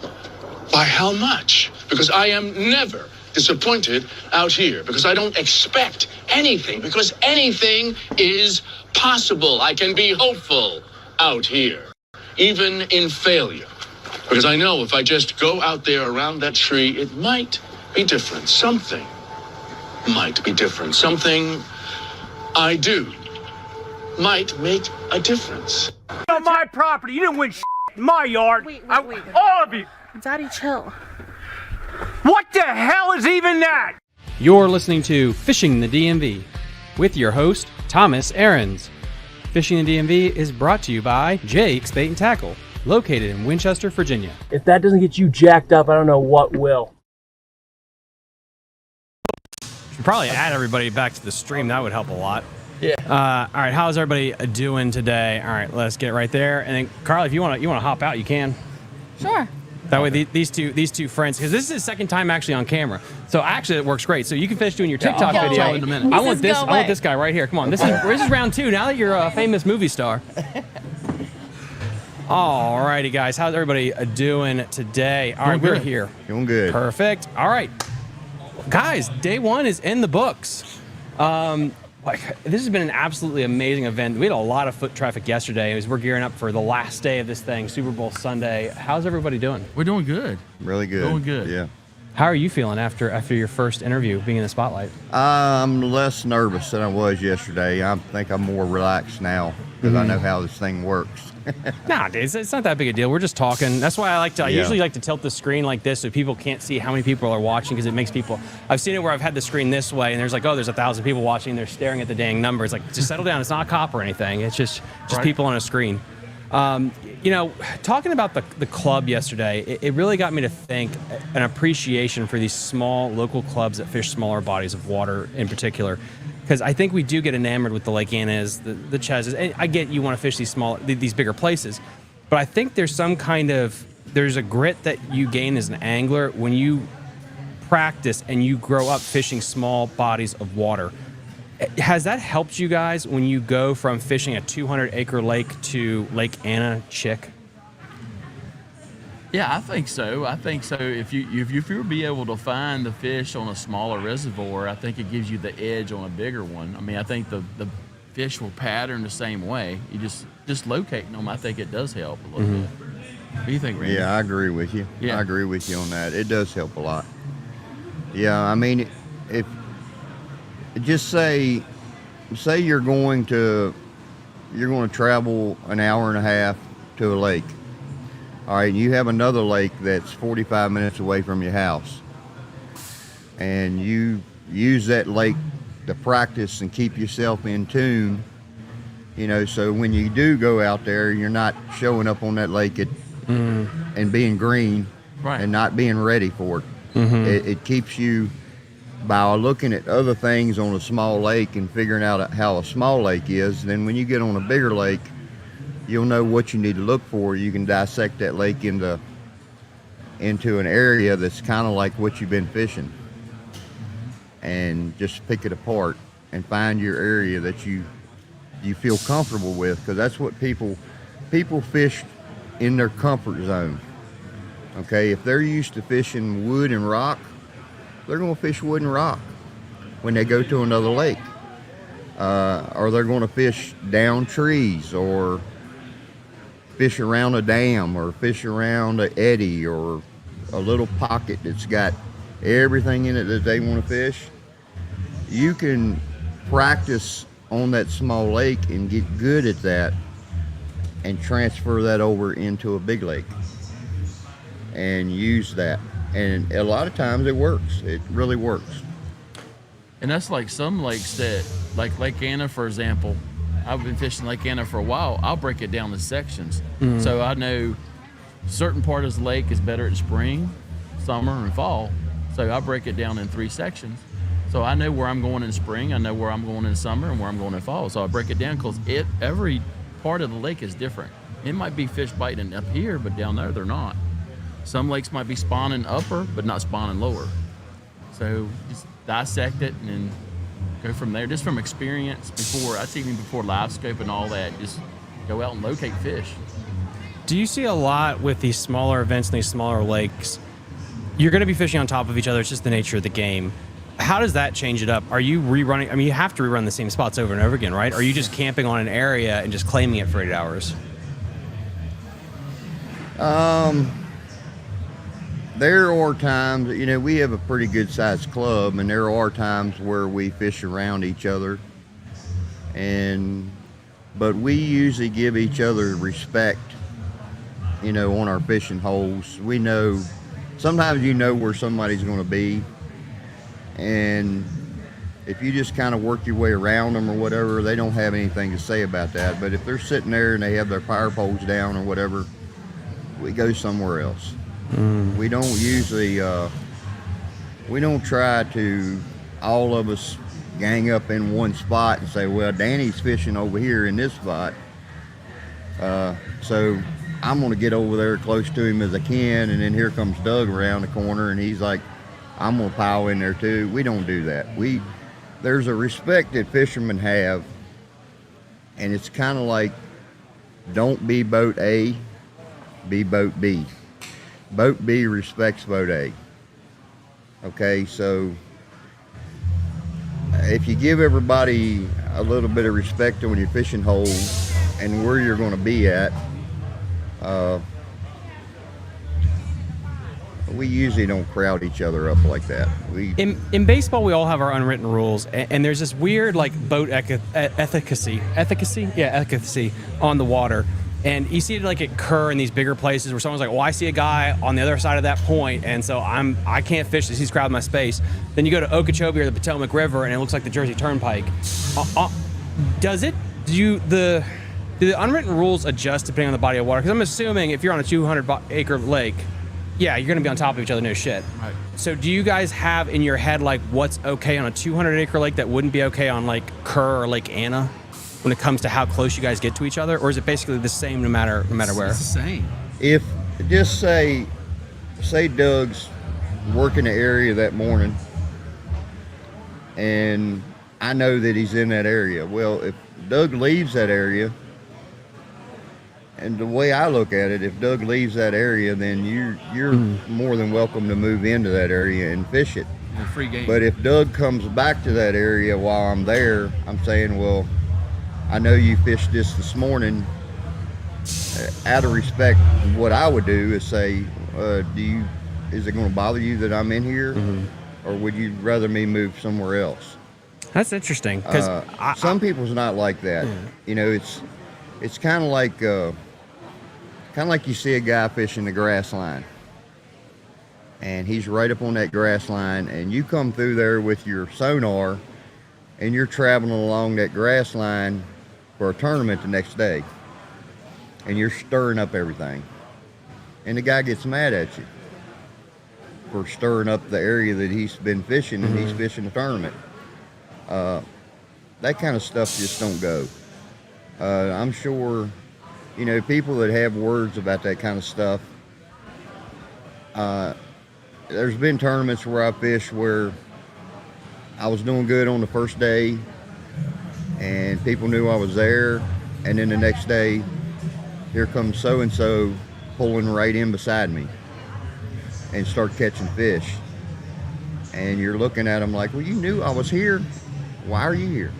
by how much. Because I am never disappointed out here. Because I don't expect anything. Because anything is possible. I can be hopeful out here, even in failure. Because I know if I just go out there around that tree, it might be different. Something might be different. Something I do might make a difference. On my property, you didn't win in my yard. Wait. All of you. Daddy, chill. What the hell is even that? You're listening to Fishing the DMV with your host, Thomas Ahrens. Fishing the DMV is brought to you by Jake's Bait and Tackle, located in Winchester, Virginia. If that doesn't get you jacked up, I don't know what will. Should probably add everybody back to the stream. That would help a lot. Yeah. All right, how's everybody doing today? All right, let's get right there. And then, Carl, if you want to hop out, you can. Sure. That way, these two friends, because this is the second time actually on camera, so actually it works great. So you can finish doing your TikTok I'll video wait. in a minute. I want Go away. this guy right here. Come on, this is round 2. Now that you're a famous movie star. All righty, guys, how's everybody doing today? All right, we're here. Doing good. Perfect. All right, guys, day 1 is in the books. This has been an absolutely amazing event. We had a lot of foot traffic yesterday as we're gearing up for the last day of this thing, Super Bowl Sunday. How's everybody doing? We're doing good. Really good. Doing good. Yeah. How are you feeling after your first interview, being in the spotlight? I'm less nervous than I was yesterday. I think I'm more relaxed now because I know how this thing works. Nah, dude, it's not that big a deal. We're just talking. That's why I usually like to tilt the screen like this so people can't see how many people are watching, because it makes people. I've seen it where I've had the screen this way and there's like, oh, there's 1,000 people watching. And they're staring at the dang numbers. Like, just settle down. It's not a cop or anything. It's just people on a screen. Talking about the club yesterday, it really got me to think an appreciation for these small local clubs that fish smaller bodies of water in particular. Because I think we do get enamored with the Lake Annas, the Cheses. And I get you want to fish these bigger places, but I think there's a grit that you gain as an angler when you practice and you grow up fishing small bodies of water. Has that helped you guys when you go from fishing a 200-acre lake to Lake Anna Chick? Yeah, I think so. If you be able to find the fish on a smaller reservoir, I think it gives you the edge on a bigger one. I mean, I think the fish will pattern the same way. You just locating them, I think it does help a little bit. What do you think, Randy? Yeah, I agree with you. Yeah. I agree with you on that. It does help a lot. Yeah, I mean, if just say you're going to travel an hour and a half to a lake. All right, you have another lake that's 45 minutes away from your house, and you use that lake to practice and keep yourself in tune, so when you do go out there, you're not showing up on that lake and being green, Right. and not being ready for it. It keeps you, by looking at other things on a small lake and figuring out how a small lake is, then when you get on a bigger lake, you'll know what you need to look for. You can dissect that lake into an area that's kind of like what you've been fishing, and just pick it apart and find your area that you feel comfortable with, because that's what people fish in their comfort zone. Okay, if they're used to fishing wood and rock, they're going to fish wood and rock when they go to another lake, or they're going to fish down trees, or fish around a dam, or fish around an eddy, or a little pocket that's got everything in it that they want to fish. You can practice on that small lake and get good at that and transfer that over into a big lake and use that. And a lot of times it works. It really works. And that's like some lakes like Lake Anna, for example. I've been fishing Lake Anna for a while. I'll break it down to sections. So I know certain part of the lake is better in spring, summer, and fall. So I break it down in 3 sections. So I know where I'm going in spring, I know where I'm going in summer, and where I'm going in fall. So I break it down because every part of the lake is different. It might be fish biting up here, but down there they're not. Some lakes might be spawning upper, but not spawning lower. So just dissect it and then go from there. Just from experience before, I'd say even before live scope and all that, just go out and locate fish. Do you see a lot with these smaller events and these smaller lakes? You're going to be fishing on top of each other. It's just the nature of the game. How does that change it up? Are you rerunning? I mean, you have to rerun the same spots over and over again, right? Or are you just camping on an area and just claiming it for 8 hours? There are times, we have a pretty good sized club, and there are times where we fish around each other, but we usually give each other respect, on our fishing holes. We know, sometimes where somebody's going to be, and if you just kind of work your way around them or whatever, they don't have anything to say about that. But if they're sitting there and they have their fire poles down or whatever, we go somewhere else. We don't usually, we don't try to, all of us gang up in one spot and say, well, Danny's fishing over here in this spot. So I'm going to get over there close to him as I can. And then here comes Doug around the corner and he's like, I'm going to pile in there too. We don't do that. There's a respect that fishermen have. And it's kind of like, don't be boat A, be boat B. Boat B respects boat A. Okay, so if you give everybody a little bit of respect on your fishing hole and where you're going to be at, we usually don't crowd each other up like that. In baseball, we all have our unwritten rules, and there's this weird boat efficacy on the water. And you see it occur in these bigger places where someone's like, well, I see a guy on the other side of that point, and so I can't fish this. He's crowding my space. Then you go to Okeechobee or the Potomac River, and it looks like the Jersey Turnpike. Do the unwritten rules adjust depending on the body of water? Because I'm assuming if you're on a 200-acre lake, yeah, you're going to be on top of each other, no shit. Right. So do you guys have in your head what's okay on a 200-acre lake that wouldn't be okay on Kerr or Lake Anna? When it comes to how close you guys get to each other, or is it basically the same no matter where? It's the same. If just say Doug's working the area that morning, and I know that he's in that area. Well, if Doug leaves that area, and the way I look at it, if Doug leaves that area, then you're more than welcome to move into that area and fish it. A free game. But if Doug comes back to that area while I'm there, I'm saying, well, I know you fished this morning. Out of respect, what I would do is say, is it going to bother you that I'm in here? Or would you rather me move somewhere else? That's interesting. Because some people's not like that. It's kind of like you see a guy fishing the grass line. And he's right up on that grass line, and you come through there with your sonar, and you're traveling along that grass line for a tournament the next day, and you're stirring up everything, and the guy gets mad at you for stirring up the area that he's been fishing, and he's fishing a tournament. That kind of stuff just don't go. I'm sure, people that have words about that kind of stuff, there's been tournaments where I fished where I was doing good on the first day, and people knew I was there, and then the next day, here comes so-and-so pulling right in beside me and start catching fish. And you're looking at them like, well, you knew I was here. Why are you here?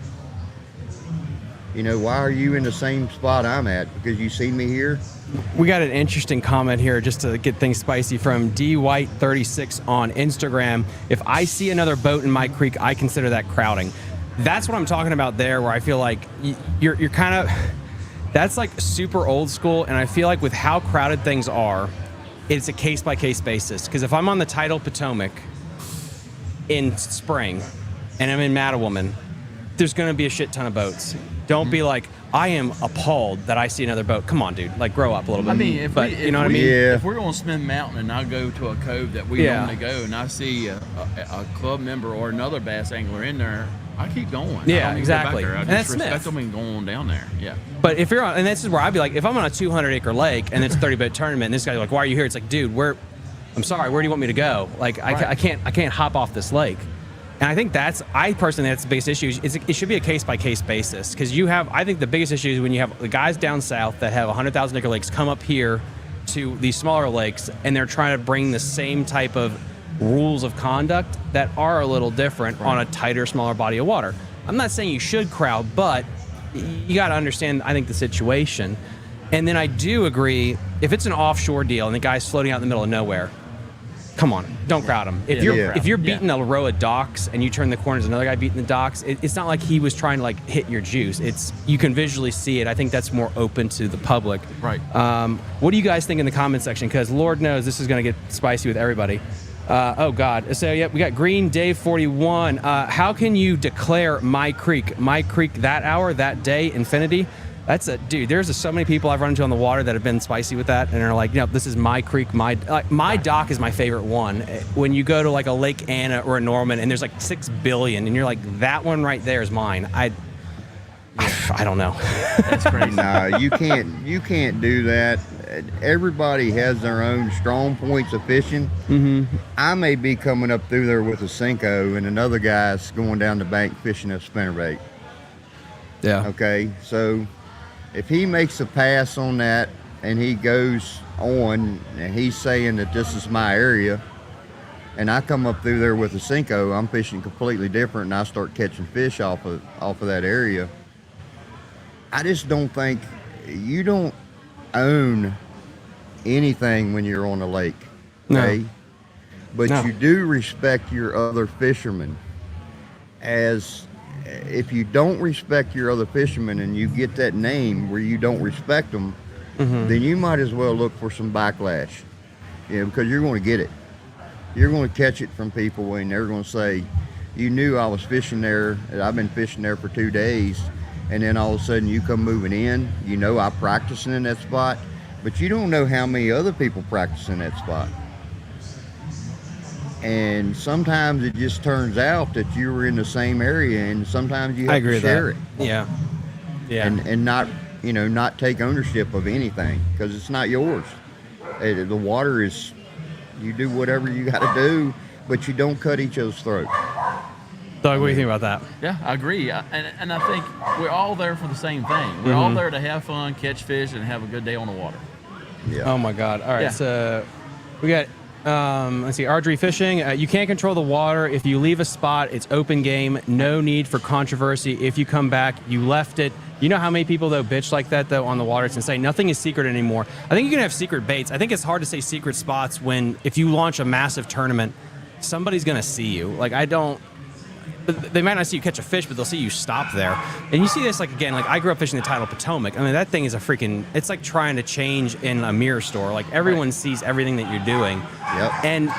Why are you in the same spot I'm at? Because you seen me here? we got an interesting comment here just to get things spicy from DWhite36 on Instagram. If I see another boat in my creek, I consider that crowding. That's what I'm talking about there, where I feel like you're kind of, that's like super old school. And I feel like with how crowded things are, it's a case by case basis. Because if I'm on the tidal Potomac in spring and I'm in Mattawoman, there's going to be a shit ton of boats. Don't be like, I am appalled that I see another boat. Come on, dude. Like, grow up a little bit. I mean, you know what I mean? Yeah. If we're on Smith Mountain and I go to a cove that we normally go and I see a club member or another bass angler in there, I keep going. Yeah, I don't exactly. Go back there. I And just that's respect Smith. them and going down there. Yeah. But if you're on, and this is where I'd be like, if I'm on a 200-acre lake and it's a 30-boat tournament, and this guy's like, why are you here? It's like, dude, I'm sorry, where do you want me to go? Like, I can't hop off this lake. And I think that's the biggest issue. It should be a case-by-case basis, because I think the biggest issue is when you have the guys down south that have 100,000 acre lakes come up here to these smaller lakes, and they're trying to bring the same type of rules of conduct that are a little different on a tighter, smaller body of water. I'm not saying you should crowd, but you got to understand, I think, the situation. And then I do agree, if it's an offshore deal and the guy's floating out in the middle of nowhere, come on, don't crowd him. If you're beating a row of docks and you turn the corners, another guy beating the docks, it's not like he was trying to like hit your juice. You can visually see it. I think that's more open to the public. Right. What do you guys think in the comment section? Because Lord knows this is going to get spicy with everybody. Oh God. So yeah, we got Green Dave 41. How can you declare My Creek that hour, that day, infinity? Dude, there's so many people I've run into on the water that have been spicy with that, and are like, this is my creek, my dock is my favorite one. When you go to like a Lake Anna or a Norman, and there's like 6 billion, and you're like, that one right there is mine. I don't know. That's crazy. No, you can't do that. Everybody has their own strong points of fishing. Mm-hmm. I may be coming up through there with a Cinco, and another guy's going down the bank fishing a spinnerbait. Yeah. Okay, so if he makes a pass on that and he goes on and he's saying that this is my area, and I come up through there with a Cinco, I'm fishing completely different, and I start catching fish off of that area. I just don't think you don't own anything when you're on a lake, okay? No. But No. you do respect your other fishermen. If you don't respect your other fishermen and you get that name where you don't respect them, then you might as well look for some backlash, because you're going to get it. You're going to catch it from people, and they're going to say, you knew I was fishing there, and I've been fishing there for 2 days, and then all of a sudden you come moving in. I'm practicing in that spot, but you don't know how many other people practice in that spot. And sometimes it just turns out that you were in the same area, and sometimes you have to share it. Yeah. And not, not take ownership of anything, because it's not yours. The water is, you do whatever you got to do, but you don't cut each other's throat. Doug, what do you think about that? Yeah, I agree. And I think we're all there for the same thing. We're all there to have fun, catch fish, and have a good day on the water. Yeah. Oh my God. All right. Yeah. So we got, let's see, archery fishing. You can't control the water. If you leave a spot, it's open game. No need for controversy. If you come back, you left it. You know how many people, though, bitch like that, though, on the water? It's insane. Nothing is secret anymore. I think you can have secret baits. I think it's hard to say secret spots when, if you launch a massive tournament, somebody's going to see you. Like, they might not see you catch a fish, but they'll see you stop there. And you see this, like, again, like, I grew up fishing the tidal Potomac. I mean, that thing is it's like trying to change in a mirror store. Like, everyone sees everything that you're doing. Yep. And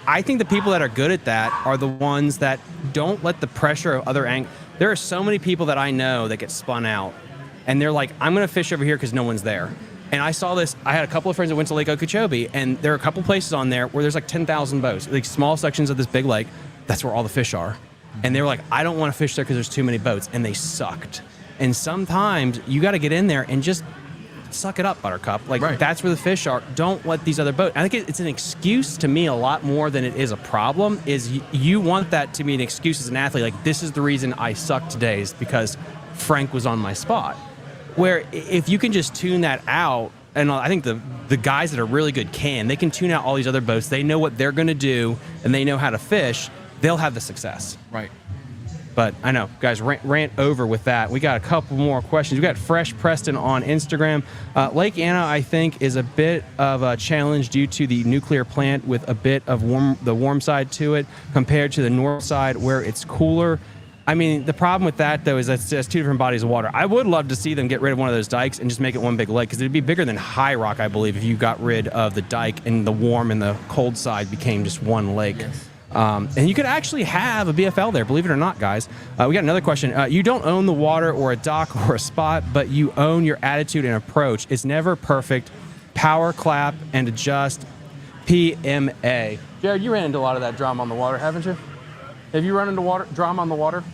I think the people that are good at that are the ones that don't let the pressure of other There are so many people that I know that get spun out, and they're like, I'm going to fish over here because no one's there. And I saw this. I had a couple of friends that went to Lake Okeechobee, and there are a couple places on there where there's like 10,000 boats, like small sections of this big lake. That's where all the fish are. And they were like, I don't want to fish there because there's too many boats, and they sucked. And sometimes you got to get in there and just suck it up, Buttercup. Like, right. That's where the fish are. Don't let these other boats. I think it's an excuse to me a lot more than it is a problem. Is you want that to be an excuse as an athlete. Like, this is the reason I suck today is because Frank was on my spot. Where if you can just tune that out, and I think the guys that are really good they can tune out all these other boats. They know what they're going to do, and they know how to fish. They'll have the success. Right. But I know, guys, rant over with that. We got a couple more questions. We got Fresh Preston on Instagram. Lake Anna, I think, is a bit of a challenge due to the nuclear plant with a bit of the warm side to it compared to the north side where it's cooler. I mean, the problem with that, though, is that's two different bodies of water. I would love to see them get rid of one of those dikes and just make it one big lake, because it'd be bigger than High Rock, I believe, if you got rid of the dike and the warm and the cold side became just one lake. Yes. And you could actually have a BFL there, believe it or not, guys. We got another question. You don't own the water or a dock or a spot, but you own your attitude and approach. It's never perfect. Power clap and adjust. PMA. Jared, you ran into a lot of that drama on the water, haven't you? Have you run into drama on the water?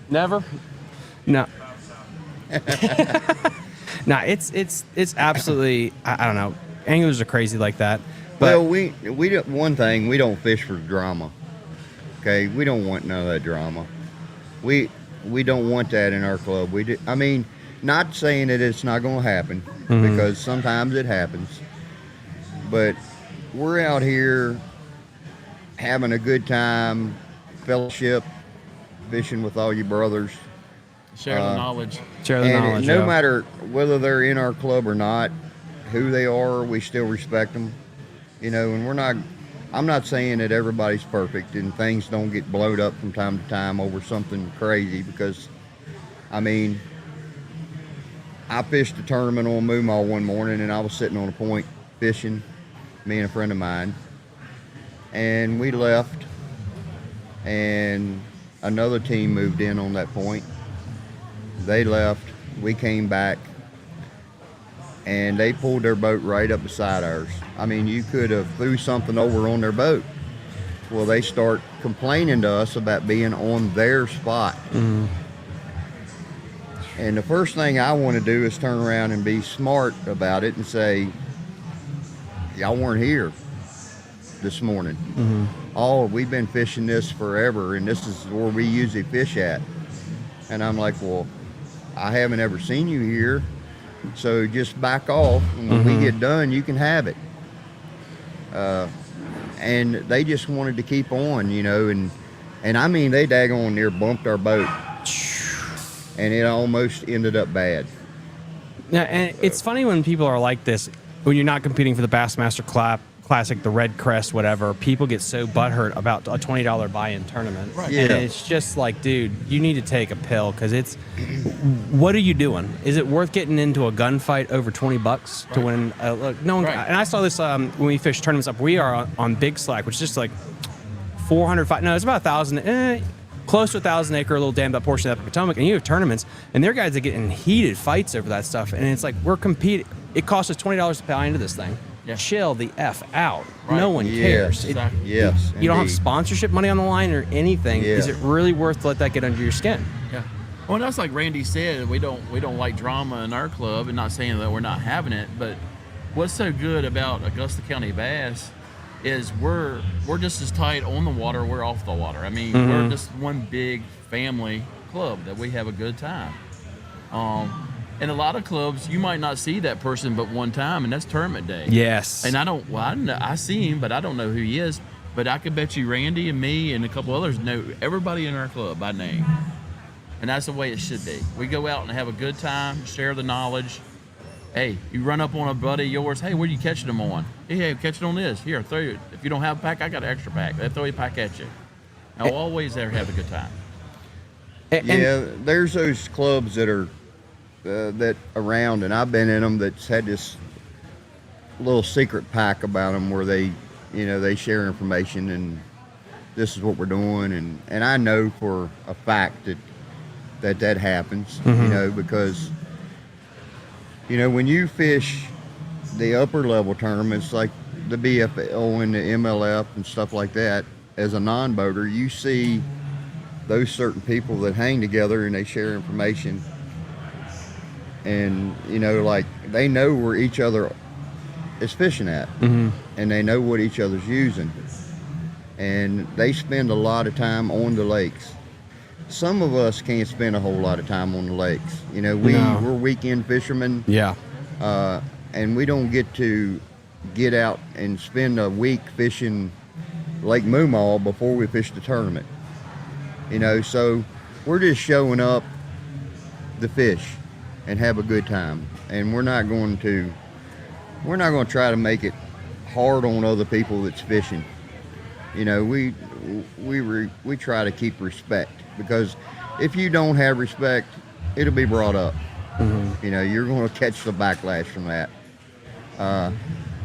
Never? No. No, it's absolutely, I don't know. Anglers are crazy like that. Well, we don't, one thing, we don't fish for drama. Okay, we don't want none of that drama. We don't want that in our club. I mean, not saying that it's not going to happen, because sometimes it happens. But we're out here having a good time, fellowship, fishing with all your brothers. Share the knowledge. Share the knowledge. No matter whether they're in our club or not, who they are, we still respect them. You know, and I'm not saying that everybody's perfect and things don't get blowed up from time to time over something crazy, because, I mean, I fished a tournament on Moomaw one morning and I was sitting on a point fishing, me and a friend of mine, and we left and another team moved in on that point. They left, we came back, and they pulled their boat right up beside ours. I mean, you could have threw something over on their boat. Well, they start complaining to us about being on their spot. And the first thing I want to do is turn around and be smart about it and say, y'all weren't here this morning. Oh, we've been fishing this forever, and this is where we usually fish at. And I'm like, well, I haven't ever seen you here, so just back off, and when we get done, you can have it. And they just wanted to keep on, you know, and I mean, they daggone near bumped our boat, and it almost ended up bad. Yeah, and it's funny when people are like this, when you're not competing for the Bassmaster Classic, the Red Crest, whatever, people get so butthurt about a $20 buy-in tournament. Right. Yeah. And it's just like, dude, you need to take a pill, because it's, what are you doing? Is it worth getting into a gunfight over $20 to win? Look, no one. And I saw this when we fish tournaments up. We are on Big Slack, which is just like 400. No, it's about 1,000. Close to 1,000 acre, little dammed up portion of the Potomac, and you have tournaments, and there are guys that get in heated fights over that stuff, and it's like, we're competing. It costs us $20 to buy into this thing. Yeah. Chill the F out. Right. No one cares. Exactly. Yes. You don't have sponsorship money on the line or anything. Yeah. Is it really worth to let that get under your skin? Yeah. Well, that's like Randy said. We don't like drama in our club, and not saying that we're not having it, but what's so good about Augusta County Bass is we're just as tight on the water, we're off the water. I mean, we're just one big family club that we have a good time. In a lot of clubs, you might not see that person but one time, and that's tournament day. Yes. And I see him, but I don't know who he is. But I could bet you Randy and me and a couple others know everybody in our club by name. And that's the way it should be. We go out and have a good time, share the knowledge. Hey, you run up on a buddy of yours, hey, where are you catching them on? Hey, catch it on this. Here, throw it. If you don't have a pack, I got an extra pack. They'll throw a pack at you. I'll always there have a good time. Yeah, there's those clubs that are that around, and I've been in them, that's had this little secret pack about them where they, you know, they share information and this is what we're doing, and I know for a fact that happens, you know, because, you know, when you fish the upper level tournaments like the BFL and the MLF and stuff like that, as a non-boater, you see those certain people that hang together and they share information. And, you know, like, they know where each other is fishing at, and they know what each other's using. And they spend a lot of time on the lakes. Some of us can't spend a whole lot of time on the lakes. You know, we're weekend fishermen. Yeah. And we don't get to get out and spend a week fishing Lake Moomaw before we fish the tournament. You know, so we're just showing up to fish and have a good time, and we're not going to try to make it hard on other people that's fishing. You know, we try to keep respect, because if you don't have respect, it'll be brought up. You know, you're going to catch the backlash from that.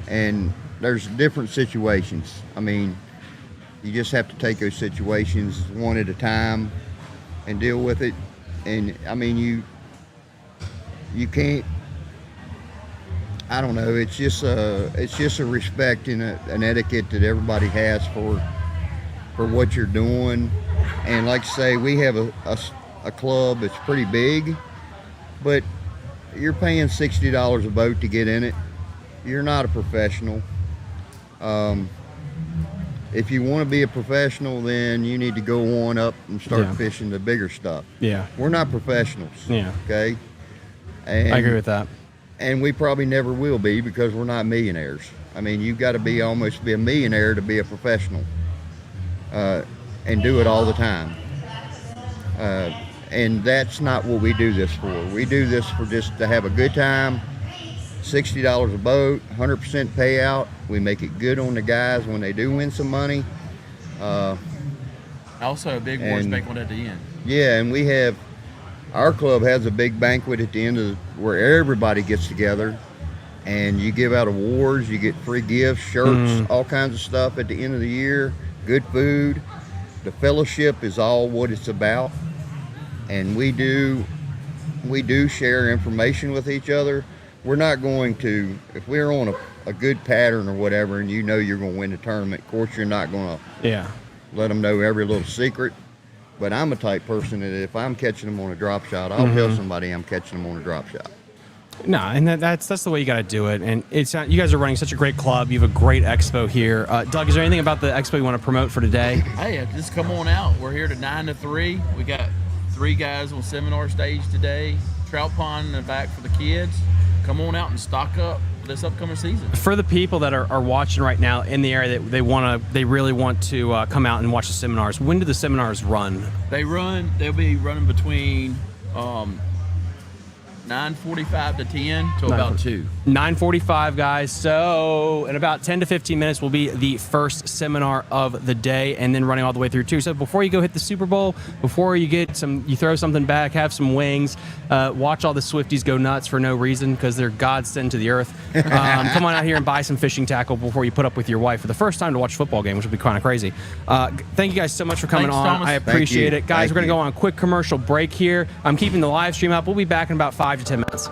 And there's different situations. I mean, you just have to take those situations one at a time and deal with it. And I mean, you can't, I don't know, it's just a respect and an etiquette that everybody has for what you're doing. And like I say, we have a club that's pretty big, but you're paying $60 a boat to get in it. You're not a professional. If you want to be a professional, then you need to go on up and start fishing the bigger stuff. Yeah. We're not professionals. Yeah. Okay. And, I agree with that. And we probably never will be because we're not millionaires. I mean, you've got to be almost be a millionaire to be a professional, and do it all the time. And that's not what we do this for. We do this for just to have a good time. $60 a boat, 100% payout. We make it good on the guys when they do win some money. Also, a big awards banquet at the end. Yeah, and we have, our club has a big banquet at the end of where everybody gets together, and you give out awards, you get free gifts, shirts, all kinds of stuff at the end of the year, good food. The fellowship is all what it's about, and we do share information with each other. We're not going to, if we're on a good pattern or whatever, and you know you're going to win the tournament, of course you're not going to let them know every little secret. But I'm a type person that if I'm catching them on a drop shot, I'll tell somebody I'm catching them on a drop shot. No, and that's the way you got to do it. And it's you guys are running such a great club. You have a great expo here. Doug, is there anything about the expo you want to promote for today? Hey, just come on out. We're here to 9 to 3. We got 3 guys on seminar stage today. Trout pond in the back for the kids. Come on out and stock up this upcoming season. For the people that are watching right now in the area that they really want to come out and watch the seminars, when do the seminars run? They'll be running between 9:45 to 10 to about 2. 9:45, guys. So in about 10 to 15 minutes will be the first seminar of the day, and then running all the way through too. So before you go hit the Super Bowl, before you throw something back, have some wings, watch all the Swifties go nuts for no reason because they're God sent to the earth. Come on out here and buy some fishing tackle before you put up with your wife for the first time to watch a football game, which would be kind of crazy. Thank you guys so much for coming on. Thomas. I appreciate it. Guys, Thank we're going to you. go on a quick commercial break here. I'm keeping the live stream up. We'll be back in about 5 to 10 minutes.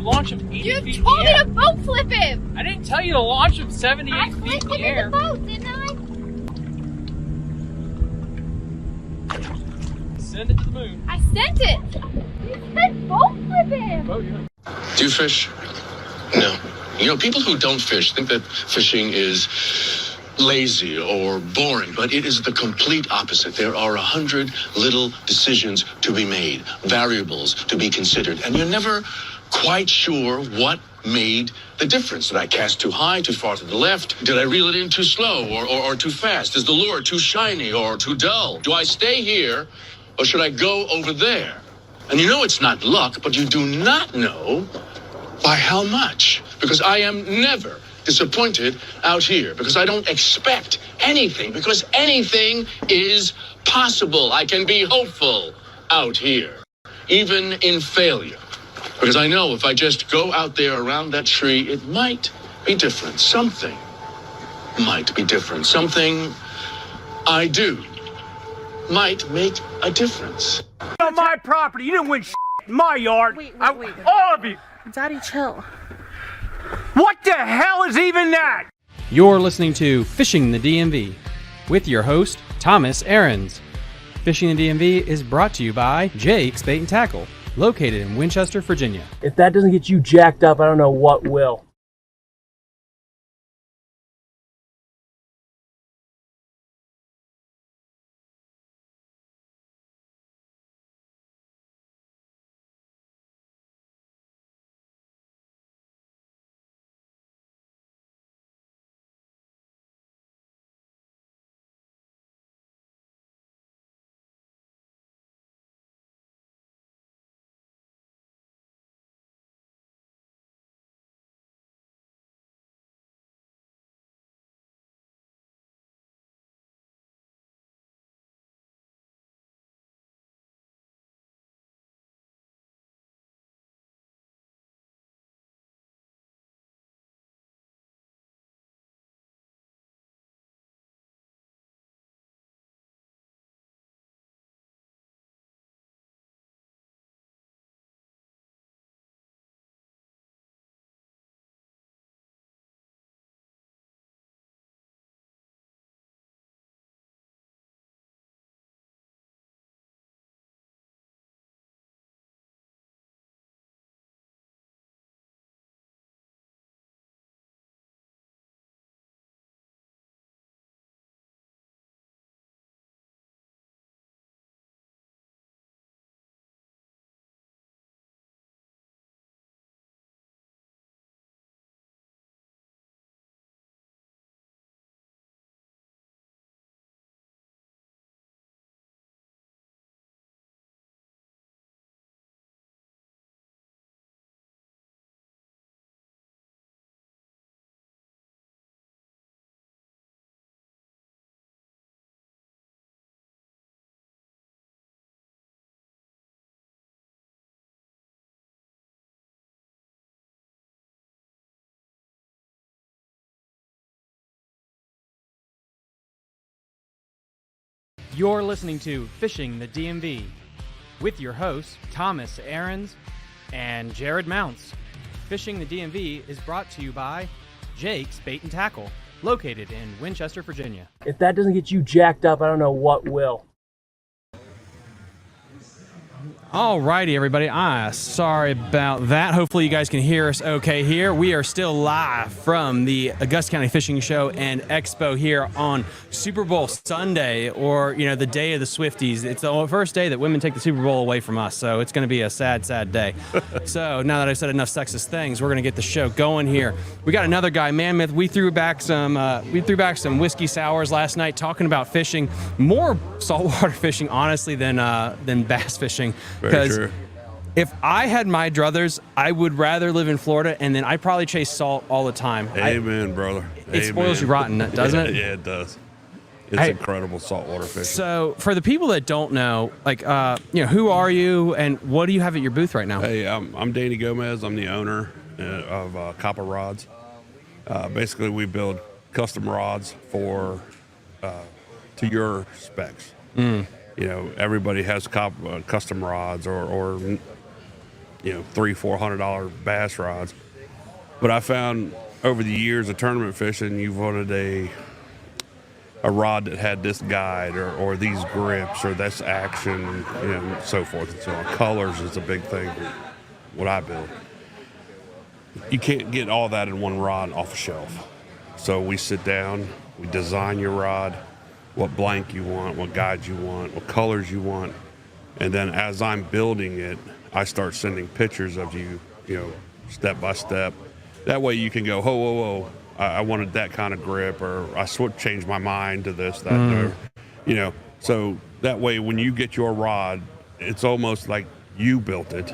launch him 80 You feet in told the me air. to boat flip him! I didn't tell you to launch him 78 I feet flipped in the him in air. the boat, didn't I? Send it to the moon. I sent it! You said boat flip him! Boat, you're Do you fish? No. People who don't fish think that fishing is lazy or boring, but it is the complete opposite. There are 100 little decisions to be made, variables to be considered, and you're never quite sure what made the difference. Did I cast too high, too far to the left? Did I reel it in too slow or too fast? Is the lure too shiny or too dull? Do I stay here or should I go over there? And it's not luck, but you do not know by how much. Because I am never disappointed out here. Because I don't expect anything. Because anything is possible. I can be hopeful out here, even in failure. Because I know if I just go out there around that tree, it might be different. Something might be different. Something I do might make a difference. On my property, you didn't win in my yard. Wait. All of you. Daddy, chill. What the hell is even that? You're listening to Fishing the DMV with your host, Thomas Ahrens. Fishing the DMV is brought to you by Jake's Bait and Tackle, located in Winchester, Virginia. If that doesn't get you jacked up, I don't know what will. You're listening to Fishing the DMV with your hosts, Thomas Ahrens and Jared Mounts. Fishing the DMV is brought to you by Jake's Bait and Tackle, located in Winchester, Virginia. If that doesn't get you jacked up, I don't know what will. Alrighty, everybody. Sorry about that. Hopefully you guys can hear us okay here. We are still live from the Augusta County Fishing Show and Expo here on Super Bowl Sunday, or, the day of the Swifties. It's the first day that women take the Super Bowl away from us, so it's going to be a sad, sad day. So now that I've said enough sexist things, we're going to get the show going here. We got another guy, Mammoth. We threw back some whiskey sours last night, talking about fishing, more saltwater fishing, honestly, than bass fishing. Because if I had my druthers, I would rather live in Florida, and then I'd probably chase salt all the time. Amen, brother. It spoils you rotten, doesn't it? Yeah, it does. It's incredible saltwater fishing. So for the people that don't know, who are you and what do you have at your booth right now? Hey, I'm Danny Gomez. I'm the owner of Copper Rods. Basically, we build custom rods to your specs. Everybody has custom rods or $300-400 bass rods. But I found over the years of tournament fishing, you wanted a rod that had this guide or these grips or this action, and so forth and so on. Colors is a big thing, what I build. You can't get all that in one rod off a shelf. So we sit down, we design your rod, what blank you want, what guides you want, what colors you want. And then as I'm building it, I start sending pictures of you, step by step. That way you can go, whoa, I wanted that kind of grip, or I changed my mind to this, that, or, So that way when you get your rod, it's almost like you built it.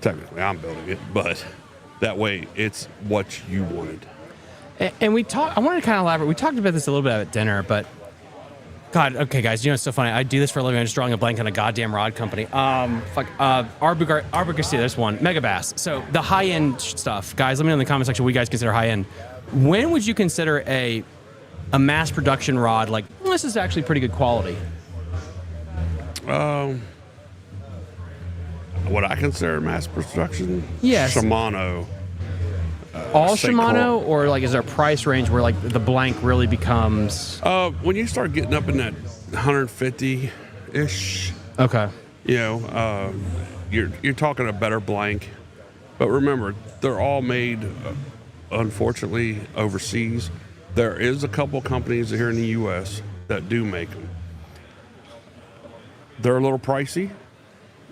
Technically, I'm building it, but that way it's what you wanted. And I wanted to kind of elaborate. We talked about this a little bit at dinner, but God, okay, guys, it's so funny. I do this for a living. I'm just drawing a blank on a goddamn rod company. Arbor Garcia, there's one. Megabass. So the high-end stuff, guys, let me know in the comment section what you guys consider high-end. When would you consider a mass production rod like, well, this is actually pretty good quality? What I consider mass production? Yes. Shimano. All Shimano, or like is there a price range where like the blank really becomes? When you start getting up in that 150-ish, okay, you're talking a better blank. But remember, they're all made, unfortunately, overseas. There is a couple companies here in the U.S. that do make them. They're a little pricey,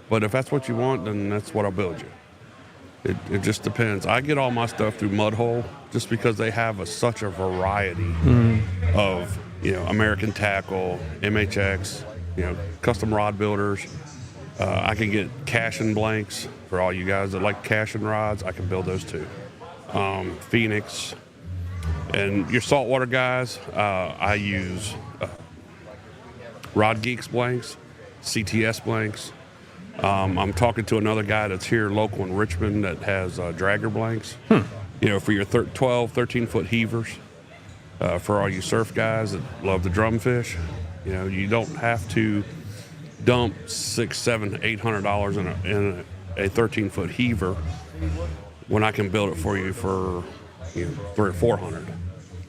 but if that's what you want, then that's what I'll build you. It just depends. I get all my stuff through Mudhole just because they have such a variety of, American Tackle, MHX, custom rod builders. I can get caching blanks for all you guys that like caching rods. I can build those too. Phoenix. And your saltwater guys, I use Rod Geeks blanks, CTS blanks. I'm talking to another guy that's here local in Richmond that has dragger blanks, for your 12, 13-foot heavers, for all you surf guys that love the drumfish. You don't have to dump $600, $700, $800 in a 13-foot heaver when I can build it for you for $300 or $400.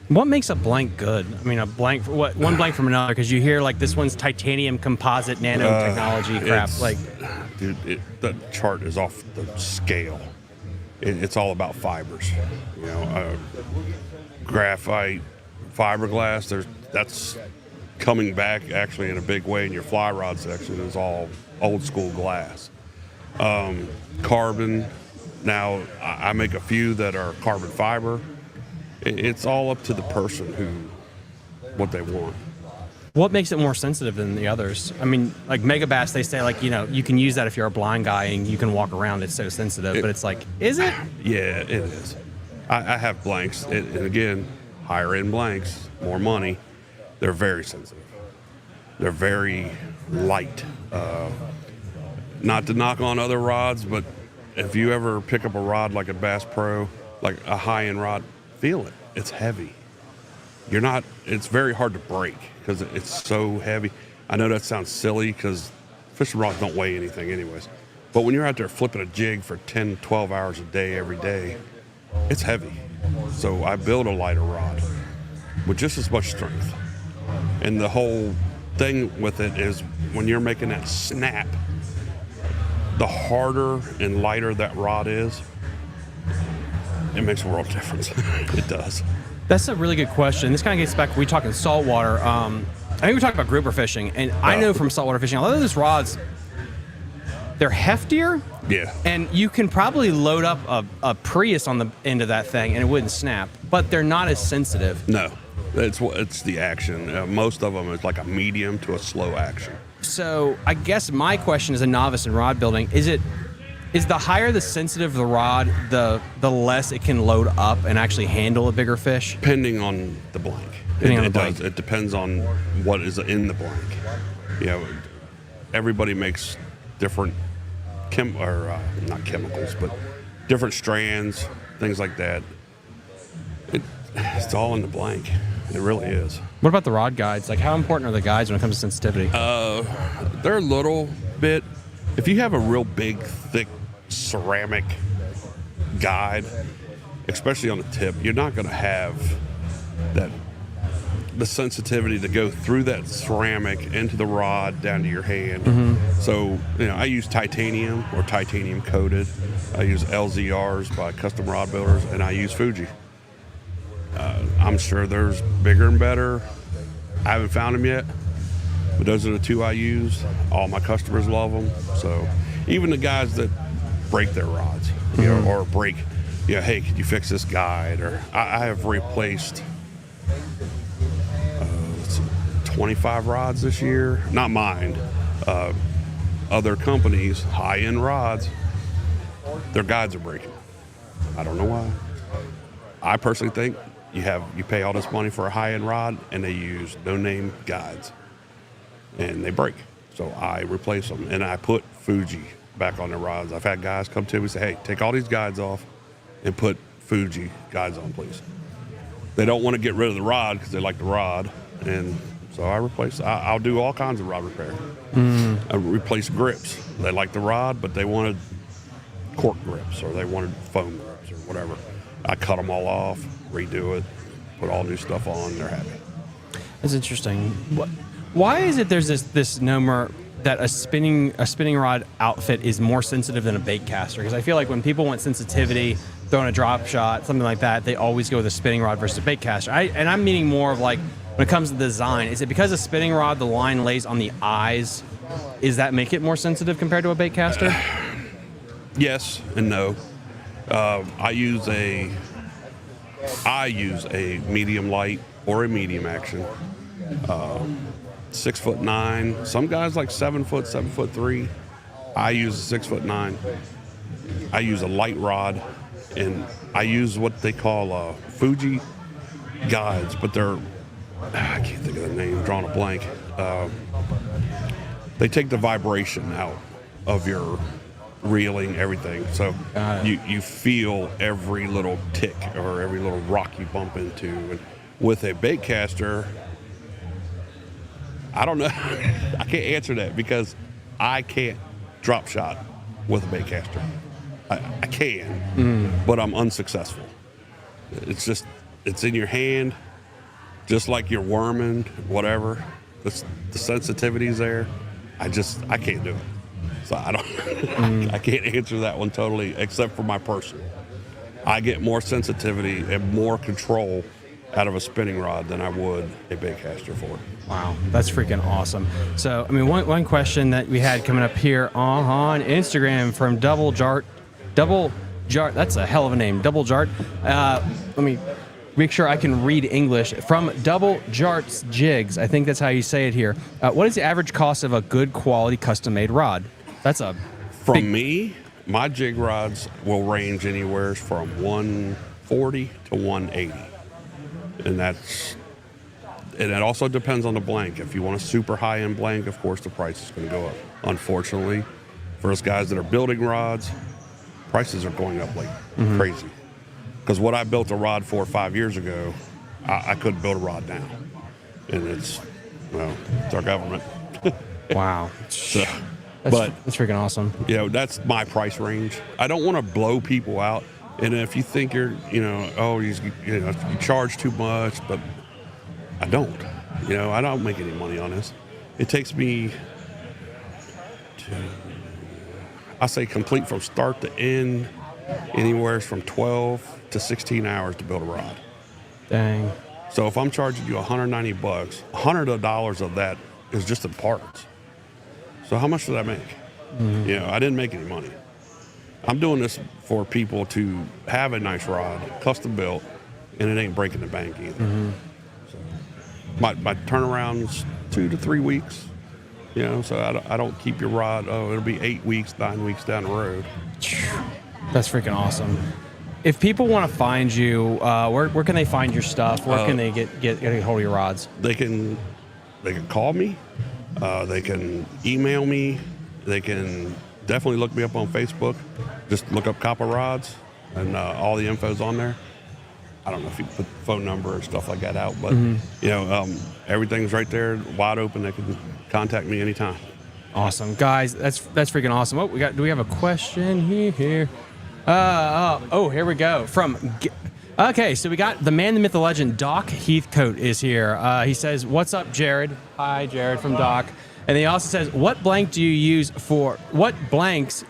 What makes a blank good? I mean, one blank from another, because you hear like this one's titanium composite nanotechnology crap. Dude, the chart is off the scale. It's all about fibers. Graphite, fiberglass. That's coming back actually in a big way in your fly rod section. Is all old school glass. Carbon. Now I make a few that are carbon fiber. It's all up to the person what they want. What makes it more sensitive than the others? I mean, like Megabass, they say you can use that if you're a blind guy and you can walk around. It's so sensitive, but it's like, is it? Yeah, it is. I have blanks, and again, higher end blanks, more money. They're very sensitive. They're very light. Not to knock on other rods, but if you ever pick up a rod like a Bass Pro, like a high end rod, feel it. It's heavy. It's very hard to break because it's so heavy. I know that sounds silly because fishing rods don't weigh anything anyways. But when you're out there flipping a jig for 10, 12 hours a day, every day, it's heavy. So I build a lighter rod with just as much strength. And the whole thing with it is when you're making that snap, the harder and lighter that rod is, it makes a world of difference. It does. That's a really good question. This kind of gets back, we're talking saltwater. I think we're talking about grouper fishing, and I know from saltwater fishing, a lot of those rods, they're heftier. Yeah. And you can probably load up a Prius on the end of that thing and it wouldn't snap, but they're not as sensitive. No, it's the action. Most of them is like a medium to a slow action. So I guess my question as a novice in rod building, is the higher the sensitive the rod, the less it can load up and actually handle a bigger fish? Depending on the blank. It depends on what is in the blank. Everybody makes different not chemicals, but different strands, things like that. It's all in the blank. It really is. What about the rod guides? Like, how important are the guides when it comes to sensitivity? They're a little bit. if you have a real big, thick ceramic guide, especially on the tip, you're not going to have the sensitivity to go through that ceramic into the rod down to your hand. So, I use titanium or titanium coated. I use LZRs by Custom Rod Builders, and I use Fuji. I'm sure there's bigger and better. I haven't found them yet, but those are the two I use. All my customers love them. So even the guys that break their rods, or break, hey, could you fix this guide? Or I have replaced 25 rods this year. Not mine. Other companies, high-end rods, their guides are breaking. I don't know why. I personally think you pay all this money for a high-end rod, and they use no-name guides, and they break. So I replace them, and I put Fuji back on the rods. I've had guys come to me and say, hey, take all these guides off and put Fuji guides on, please. They don't want to get rid of the rod because they like the rod, and so I replace. I'll do all kinds of rod repair. I replace grips. They like the rod, but they wanted cork grips, or they wanted foam grips, or whatever. I cut them all off, redo it, put all new stuff on. They're happy. That's interesting. Why is it there's this number that a spinning rod outfit is more sensitive than a bait caster? Because I feel like when people want sensitivity, throwing a drop shot, something like that, they always go with a spinning rod versus a bait caster. And I'm meaning more of like when it comes to design. Is it because a spinning rod, the line lays on the eyes? Is that make it more sensitive compared to a bait caster? Yes and no. I use a medium light or a medium action. 6'9". Some guys like 7 foot, 7'3". I use a 6'9". I use a light rod, and I use what they call Fuji guides, but they're, I can't think of the name, drawing a blank. They take the vibration out of your reeling, everything. So you feel every little tick or every little rock you bump into. And with a bait caster, I don't know. I can't answer that because I can't drop shot with a bait caster. I can, but I'm unsuccessful. It's in your hand, just like you're worming, whatever. The sensitivity's there. I can't do it. So I don't. I can't answer that one totally, except for my person. I get more sensitivity and more control out of a spinning rod than I would a bait caster for. Wow, that's freaking awesome. So, I mean, one question that we had coming up here on Instagram from Double Jart, that's a hell of a name, Double Jart. Let me make sure I can read English. From Double Jart's Jigs, I think that's how you say it here. What is the average cost of a good quality custom-made rod? That's a From me, my jig rods will range anywhere from 140 to 180. And it also depends on the blank. If you want a super high-end blank, of course, the price is going to go up. Unfortunately, for us guys that are building rods, prices are going up like crazy. Because what I built a rod for 5 years ago, I couldn't build a rod now. And it's our government. Wow. So, that's freaking awesome. That's my price range. I don't want to blow people out. And if you think you charge too much, but I don't. I don't make any money on this. It takes me I say complete from start to end, anywhere from 12 to 16 hours to build a rod. Dang. So if I'm charging you $190, $100 of that is just in parts. So how much did I make? I didn't make any money. I'm doing this for people to have a nice rod, custom built, and it ain't breaking the bank either. So my turnaround's 2 to 3 weeks. So I don't keep your rod. It'll be 8 weeks, 9 weeks down the road. That's freaking awesome. If people want to find you, where can they find your stuff? Where can they get a hold of your rods? They can call me. They can email me. They can definitely look me up on Facebook. Just look up Copper Rods, and all the info's on there. I don't know if you put phone number or stuff like that out, but everything's right there, wide open. They can contact me anytime. Awesome, guys. That's freaking awesome. Oh, do we have a question here? Here we go. Okay, so we got the man, the myth, the legend, Doc Heathcote is here. He says, "What's up, Jared?" Hi, Jared from Doc. And he also says, what blanks do you use for Gloomis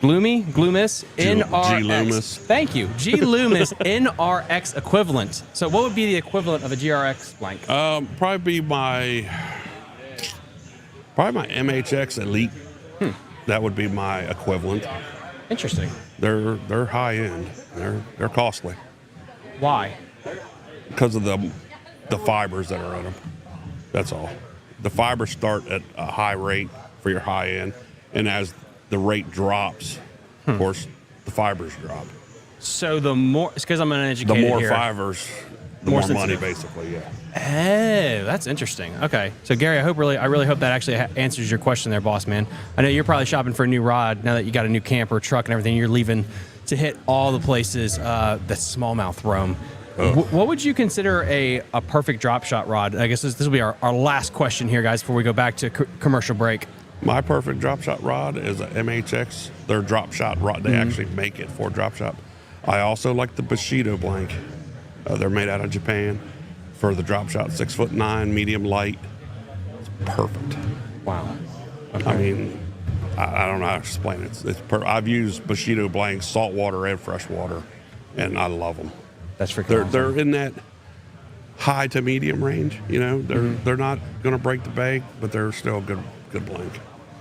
NRX? G Loomis. Thank you. G Loomis NRX equivalent. So what would be the equivalent of a GRX blank? Probably my MHX Elite. That would be my equivalent. Interesting. They're high end. They're costly. Why? Because of the fibers that are in them. That's all. The fibers start at a high rate for your high end, and as the rate drops, of course, the fibers drop. So the more, it's because I'm an educated The more here. fibers, the more money, basically. Yeah. Oh, that's interesting. Okay, so Gary, I really hope that actually answers your question there, boss man. I know you're probably shopping for a new rod now that you got a new camper, truck, and everything. You're leaving to hit all the places that smallmouth roam. What would you consider a perfect drop shot rod? I guess this will be our last question here, guys, before we go back to commercial break. My perfect drop shot rod is a MHX. Their drop shot rod, they actually make it for drop shot. I also like the Bushido blank. They're made out of Japan for the drop shot, 6'9", medium light. It's perfect. Wow. Okay. I mean, I don't know how to explain it. I've used Bushido blanks, saltwater and freshwater, and I love them. That's freaking awesome. They're in that high to medium range. You know, they're not going to break the bank, but they're still a good blank.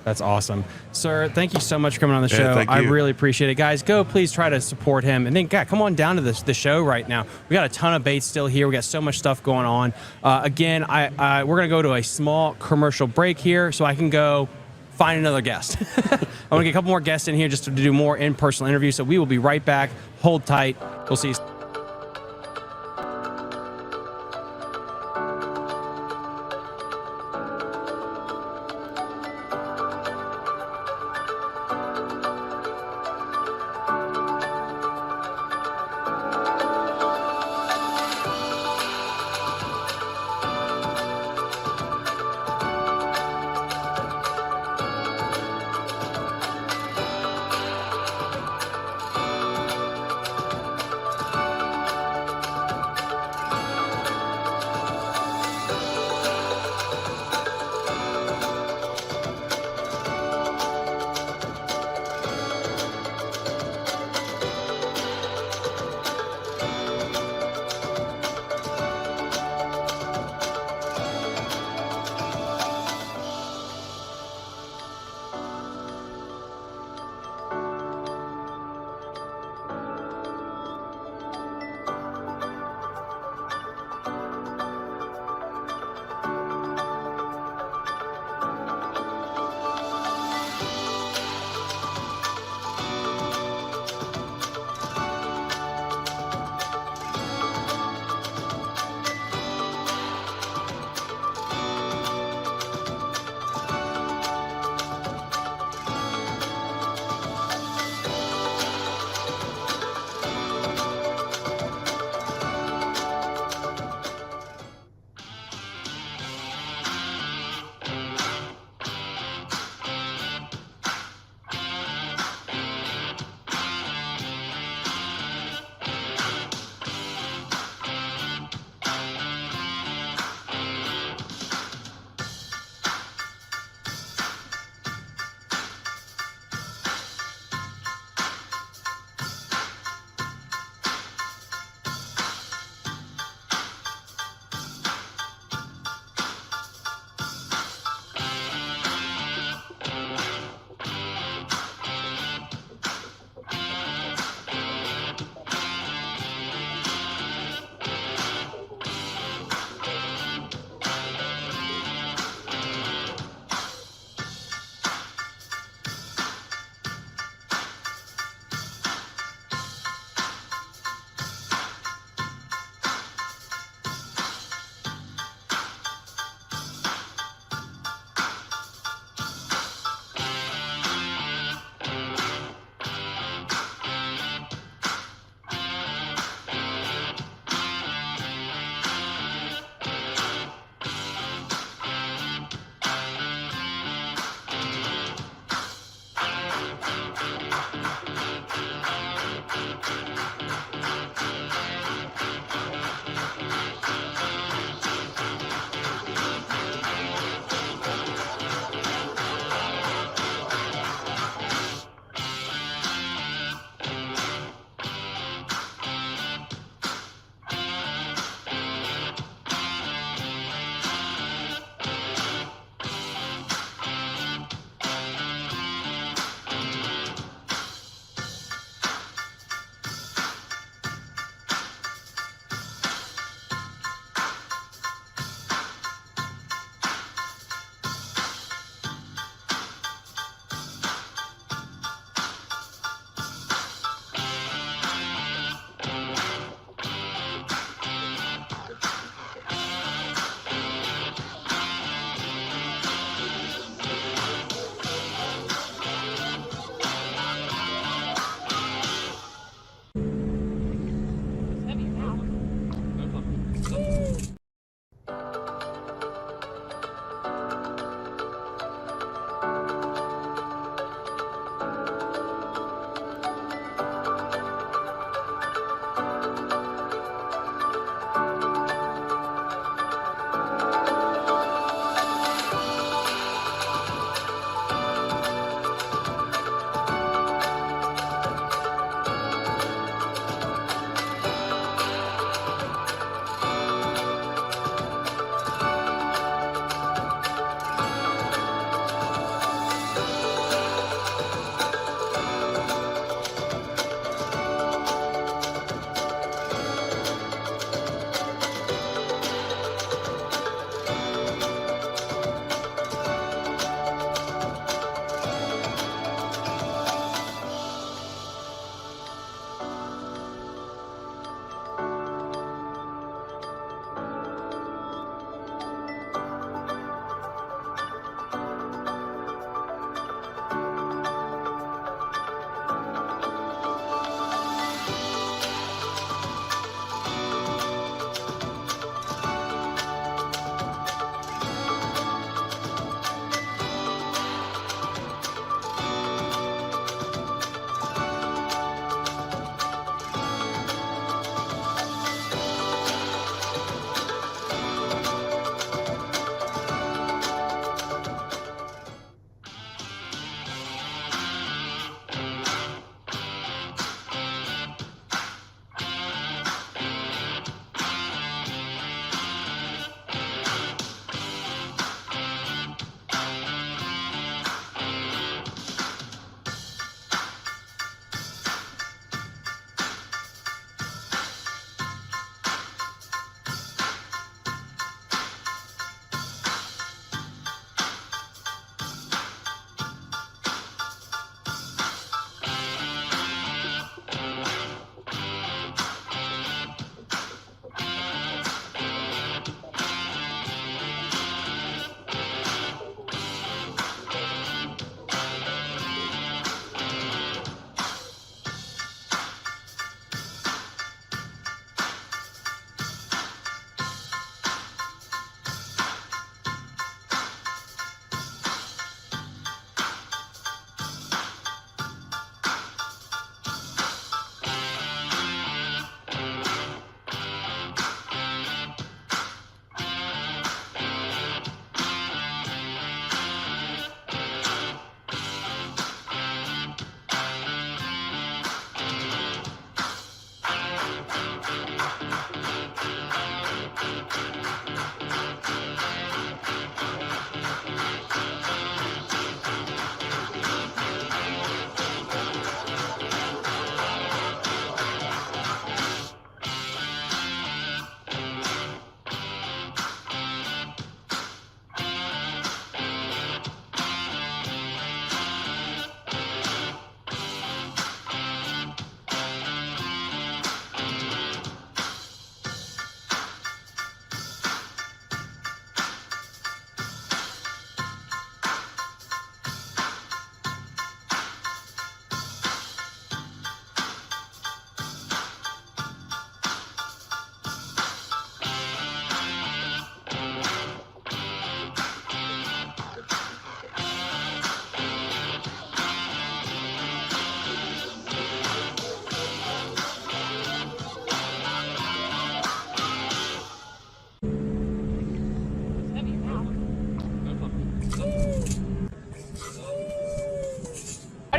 That's awesome. Sir, thank you so much for coming on the show. Thank you. I really appreciate it. Guys, go please try to support him. And then, God, come on down to the show right now. We got a ton of baits still here. We got so much stuff going on. Again, we're going to go to a small commercial break here so I can go find another guest. I want to get a couple more guests in here just to do more in-person interviews. So we will be right back. Hold tight. We'll see you.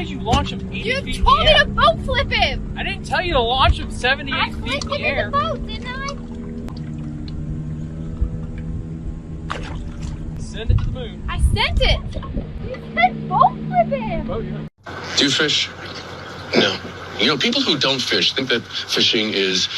did you launch him 80 You feet in told the me air? to boat flip him! I didn't tell you to launch him 78 I feet flipped in the him air. in the boat, didn't I? Send it to the moon. I sent it! You said boat flip him! Oh, yeah. Do you fish? No. People who don't fish think that fishing is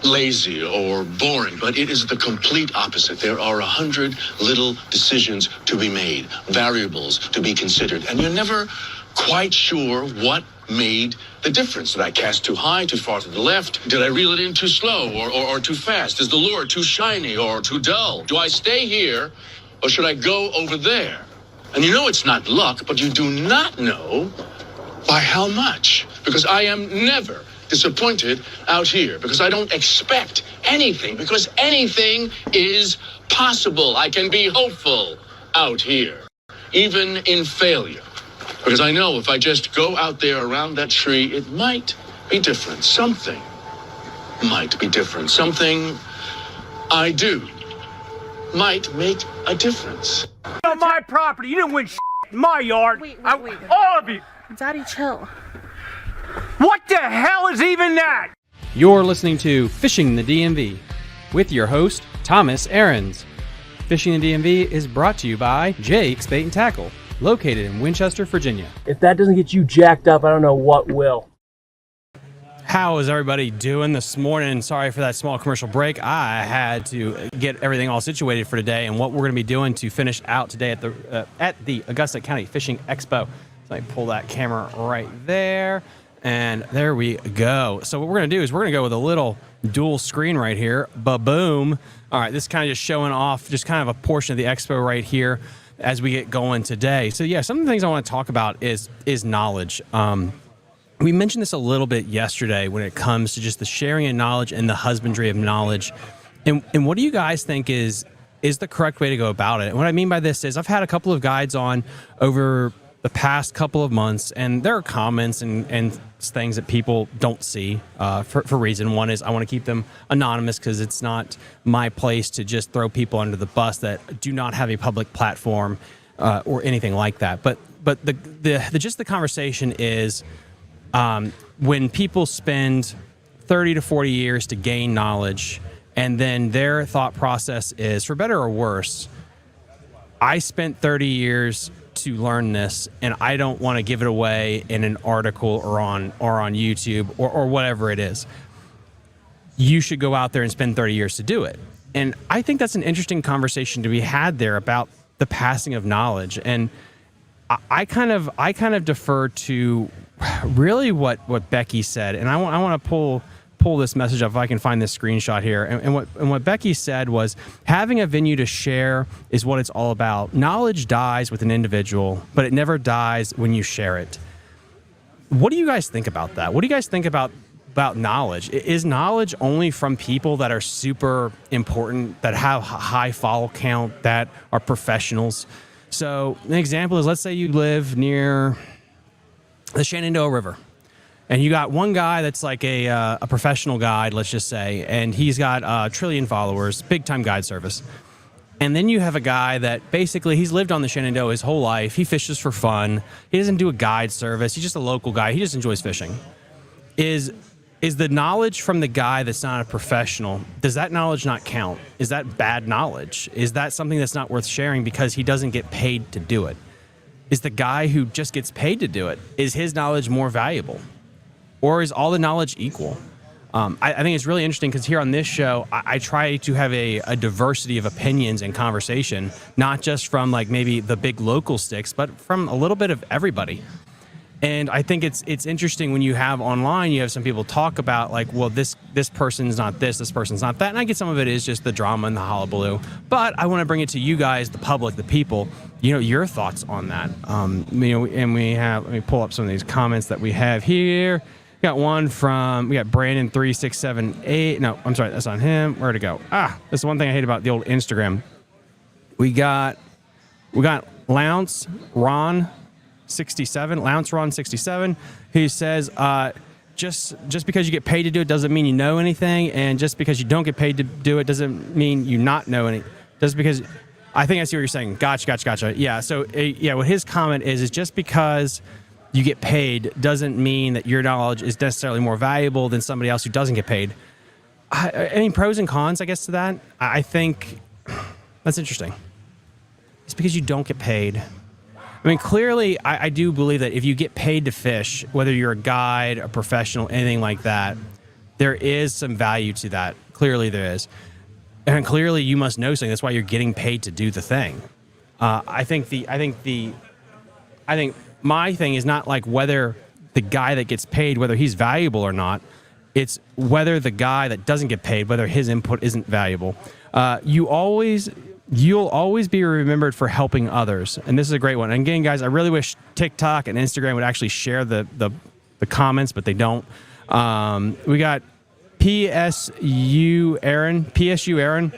lazy or boring, but it is the complete opposite. There are 100 little decisions to be made, variables to be considered, and you're never quite sure what made the difference. Did I cast too high, too far to the left? Did I reel it in too slow or too fast? Is the lure too shiny or too dull? Do I stay here or should I go over there? And it's not luck, but you do not know by how much. Because I am never disappointed out here. Because I don't expect anything. Because anything is possible. I can be hopeful out here, even in failure. Because I know if I just go out there around that tree, it might be different. Something might be different. Something I do might make a difference. On my property, you didn't win in my yard. Wait. All of you. Daddy, chill. What the hell is even that? You're listening to Fishing the DMV with your host, Thomas Ahrens. Fishing the DMV is brought to you by Jake's Bait and Tackle, located in Winchester, Virginia. If that doesn't get you jacked up, I don't know what will. How is everybody doing this morning? Sorry for that small commercial break. I had to get everything all situated for today and what we're going to be doing to finish out today at the Augusta County Fishing Expo. So I pull that camera right there, and there we go. So what we're going to do is we're going to go with a little dual screen right here. Ba-boom. All right, this is kind of just showing off just kind of a portion of the expo right here as we get going today. So yeah, some of the things I want to talk about is knowledge. We mentioned this a little bit yesterday when it comes to just the sharing of knowledge and the husbandry of knowledge. And what do you guys think is the correct way to go about it? And what I mean by this is I've had a couple of guides on over the past couple of months, and there are comments and things that people don't see for reason. One is I want to keep them anonymous because it's not my place to just throw people under the bus that do not have a public platform or anything like that. But the conversation is when people spend 30 to 40 years to gain knowledge, and then their thought process is, for better or worse, I spent 30 years to learn this, and I don't want to give it away in an article or on YouTube or whatever it is. You should go out there and spend 30 years to do it. And I think that's an interesting conversation to be had there about the passing of knowledge. And I kind of defer to really what Becky said, and I want to pull this message up if I can find this screenshot here. And what Becky said was, having a venue to share is what it's all about. Knowledge dies with an individual, but it never dies when you share it. What do you guys think about that? What do you guys think about knowledge? Is knowledge only from people that are super important, that have high follow count, that are professionals? So an example is, let's say you live near the Shenandoah River, and you got one guy that's like a professional guide, let's just say, and he's got a trillion followers, big time guide service. And then you have a guy that basically he's lived on the Shenandoah his whole life. He fishes for fun. He doesn't do a guide service. He's just a local guy. He just enjoys fishing. Is the knowledge from the guy that's not a professional, does that knowledge not count? Is that bad knowledge? Is that something that's not worth sharing because he doesn't get paid to do it? Is the guy who just gets paid to do it, is his knowledge more valuable? Or is all the knowledge equal? I think it's really interesting because here on this show, I try to have a diversity of opinions and conversation, not just from like maybe the big local sticks, but from a little bit of everybody. And I think it's interesting when you have online, you have some people talk about like, well, this person's not this person's not that. And I get some of it is just the drama and the hullabaloo. But I want to bring it to you guys, the public, the people, your thoughts on that. And let me pull up some of these comments that we have here. We got we got Brandon3678. No, I'm sorry, that's on him. Where'd it go? That's the one thing I hate about the old Instagram. We got Lounce Ron 67, who says, just because you get paid to do it doesn't mean you know anything, and just because you don't get paid to do it doesn't mean you not know any. Just because, I think I see what you're saying. Gotcha. Yeah. So what his comment is just because you get paid doesn't mean that your knowledge is necessarily more valuable than somebody else who doesn't get paid. I mean, pros and cons, I guess, to that. I think that's interesting. It's because you don't get paid. I mean, clearly, I do believe that if you get paid to fish, whether you're a guide, a professional, anything like that, there is some value to that. Clearly, there is. And clearly, you must know something. That's why you're getting paid to do the thing. I think my thing is not like whether the guy that gets paid, whether he's valuable or not. It's whether the guy that doesn't get paid, whether his input isn't valuable. You'll always be remembered for helping others. And this is a great one. And again, guys, I really wish TikTok and Instagram would actually share the comments, but they don't. We got PSU Aaron.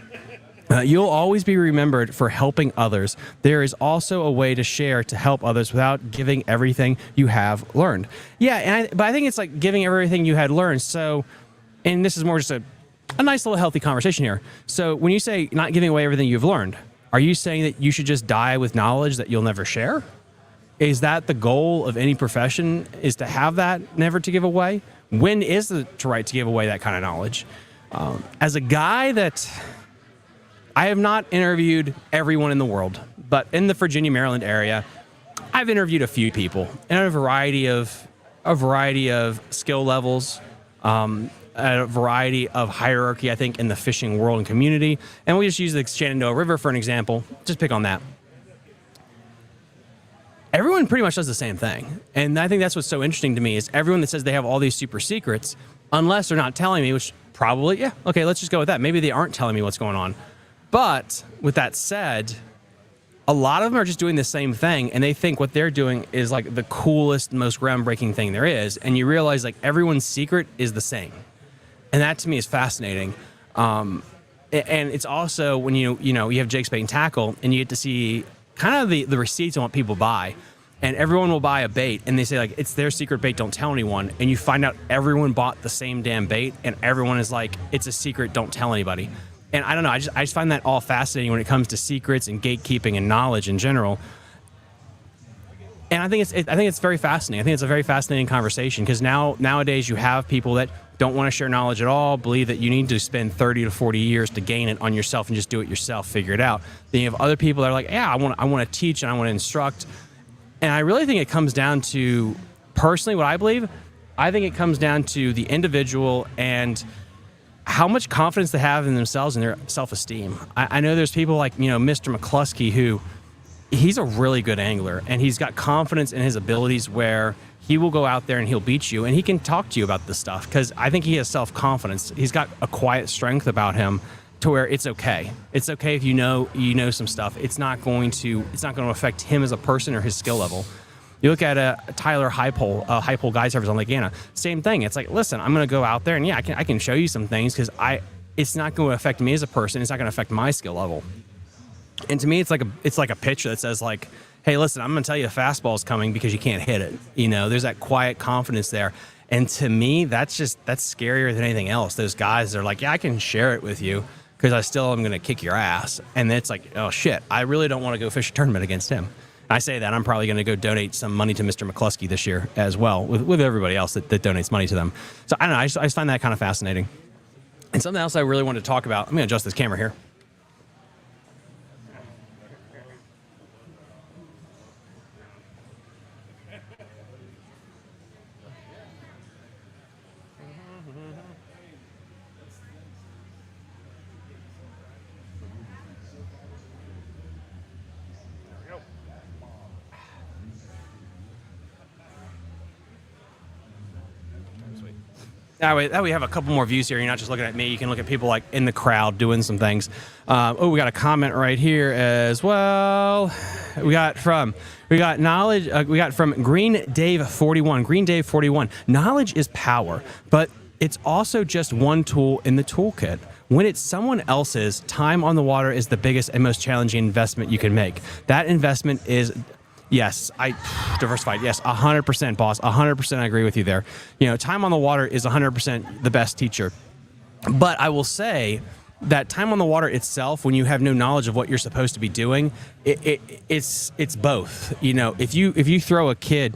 You'll always be remembered for helping others. There is also a way to share to help others without giving everything you have learned. Yeah, but I think it's like giving everything you had learned. So, and this is more just a nice little healthy conversation here. So when you say not giving away everything you've learned, are you saying that you should just die with knowledge that you'll never share? Is that the goal of any profession, is to have that never to give away? When is the right to give away that kind of knowledge? As a guy that I have not interviewed everyone in the world, but in the Virginia, Maryland area, I've interviewed a few people in a variety of skill levels, a variety of hierarchy, I think, in the fishing world and community. And we just use the Shenandoah River for an example. Just pick on that. Everyone pretty much does the same thing. And I think that's what's so interesting to me is everyone that says they have all these super secrets, unless they're not telling me, which probably, yeah, okay, let's just go with that. Maybe they aren't telling me what's going on. But with that said, a lot of them are just doing the same thing, and they think what they're doing is like the coolest, most groundbreaking thing there is. And you realize like everyone's secret is the same. And that to me is fascinating. And it's also when you have Jake's Bait and Tackle, and you get to see kind of the receipts on what people buy. And everyone will buy a bait, and they say like it's their secret bait, don't tell anyone. And you find out everyone bought the same damn bait, and everyone is like, it's a secret, don't tell anybody. And I don't know, I just find that all fascinating when it comes to secrets and gatekeeping and knowledge in general. And I think it's very fascinating. I think it's a very fascinating conversation because nowadays you have people that don't want to share knowledge at all, believe that you need to spend 30 to 40 years to gain it on yourself and just do it yourself, figure it out. Then you have other people that are like, yeah, I want to teach and I want to instruct. And I really think it comes down to, personally, what I believe, I think it comes down to the individual and how much confidence they have in themselves and their self-esteem. I know there's people like, Mr. McCluskey, who he's a really good angler and he's got confidence in his abilities where he will go out there and he'll beat you and he can talk to you about this stuff because I think he has self-confidence. He's got a quiet strength about him to where it's okay. It's okay if you know some stuff. It's not going to affect him as a person or his skill level. You look at Tyler High Pole Guy Surfers on Lake Anna. Same thing. It's like, listen, I'm going to go out there and yeah, I can show you some things because it's not going to affect me as a person. It's not going to affect my skill level. And to me, it's like a picture that says like, hey, listen, I'm going to tell you a fastball is coming because you can't hit it. There's that quiet confidence there. And to me, that's scarier than anything else. Those guys are like, yeah, I can share it with you because I still am going to kick your ass. And it's like, oh shit, I really don't want to go fish a tournament against him. I say that I'm probably going to go donate some money to Mr. McCluskey this year as well with everybody else that donates money to them. So I don't know. I just find that kind of fascinating. And something else I really wanted to talk about. I'm going to adjust this camera here. That way we have a couple more views here. You're not just looking at me. You can look at people like in the crowd doing some things. We got a comment right here as well. We got from knowledge. We got from Green Dave 41. Green Dave 41. Knowledge is power, but it's also just one tool in the toolkit. When it's someone else's, time on the water is the biggest and most challenging investment you can make. That investment is. Yes, diversified. Yes, 100%, boss. 100%, I agree with you there. Time on the water is 100% the best teacher. But I will say that time on the water itself, when you have no knowledge of what you're supposed to be doing, it's both. If you throw a kid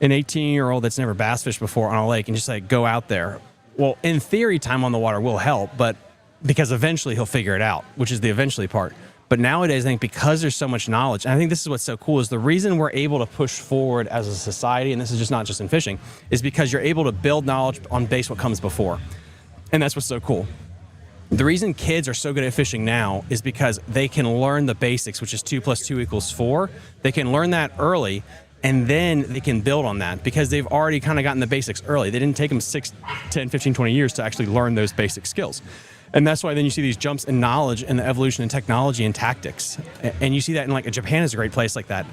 an 18-year-old that's never bass fished before on a lake and just like go out there. Well, in theory, time on the water will help, but because eventually he'll figure it out, which is the eventually part. But nowadays, I think because there's so much knowledge, and I think this is what's so cool, is the reason we're able to push forward as a society, and this is just not just in fishing, is because you're able to build knowledge on base what comes before. And that's what's so cool. The reason kids are so good at fishing now is because they can learn the basics, which is 2 + 2 = 4. They can learn that early, and then they can build on that because they've already kind of gotten the basics early. They didn't take them 6, 10, 15, 20 years to actually learn those basic skills. And that's why then you see these jumps in knowledge and the evolution in technology and tactics. And you see that in like Japan is a great place like that.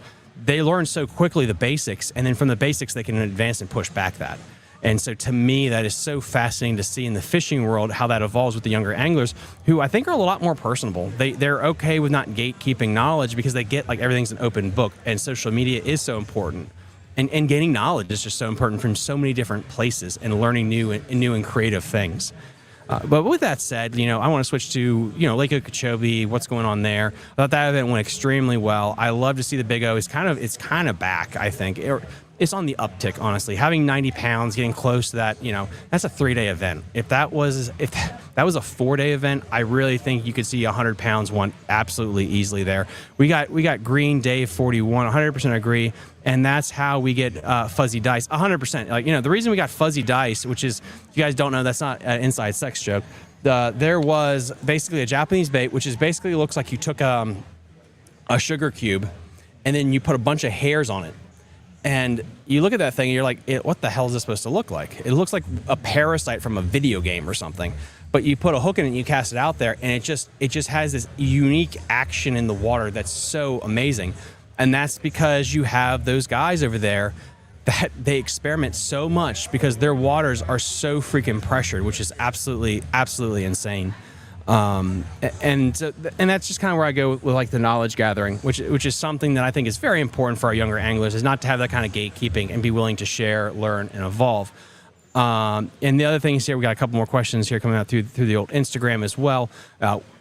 They learn so quickly the basics, and then from the basics they can advance and push back that. And so to me, that is so fascinating to see in the fishing world how that evolves with the younger anglers, who I think are a lot more personable. They're okay with not gatekeeping knowledge because they get like everything's an open book, and social media is so important. And gaining knowledge is just so important from so many different places and learning new and creative things. But with that said, I want to switch to, Lake Okeechobee, what's going on there. I thought that event went extremely well. I love to see the Big O. It's kind of back, I think. It's on the uptick, honestly. Having 90 pounds, getting close to that, that's a 3-day event. If that was a 4-day event, I really think you could see 100 pounds one absolutely easily there. We got Green Dave 41, 100% agree. And that's how we get fuzzy dice, 100%. The reason we got fuzzy dice, which is, if you guys don't know, that's not an inside sex joke. There was basically a Japanese bait, which is basically looks like you took a sugar cube and then you put a bunch of hairs on it. And you look at that thing and you're like, what the hell is this supposed to look like? It looks like a parasite from a video game or something. But you put a hook in it and you cast it out there, and it just has this unique action in the water that's so amazing. And that's because you have those guys over there that they experiment so much because their waters are so freaking pressured, which is absolutely, absolutely insane. And that's just kind of where I go with like the knowledge gathering, which is something that I think is very important for our younger anglers, is not to have that kind of gatekeeping and be willing to share, learn, and evolve. And the other thing is here, we got a couple more questions here coming out through the old Instagram as well.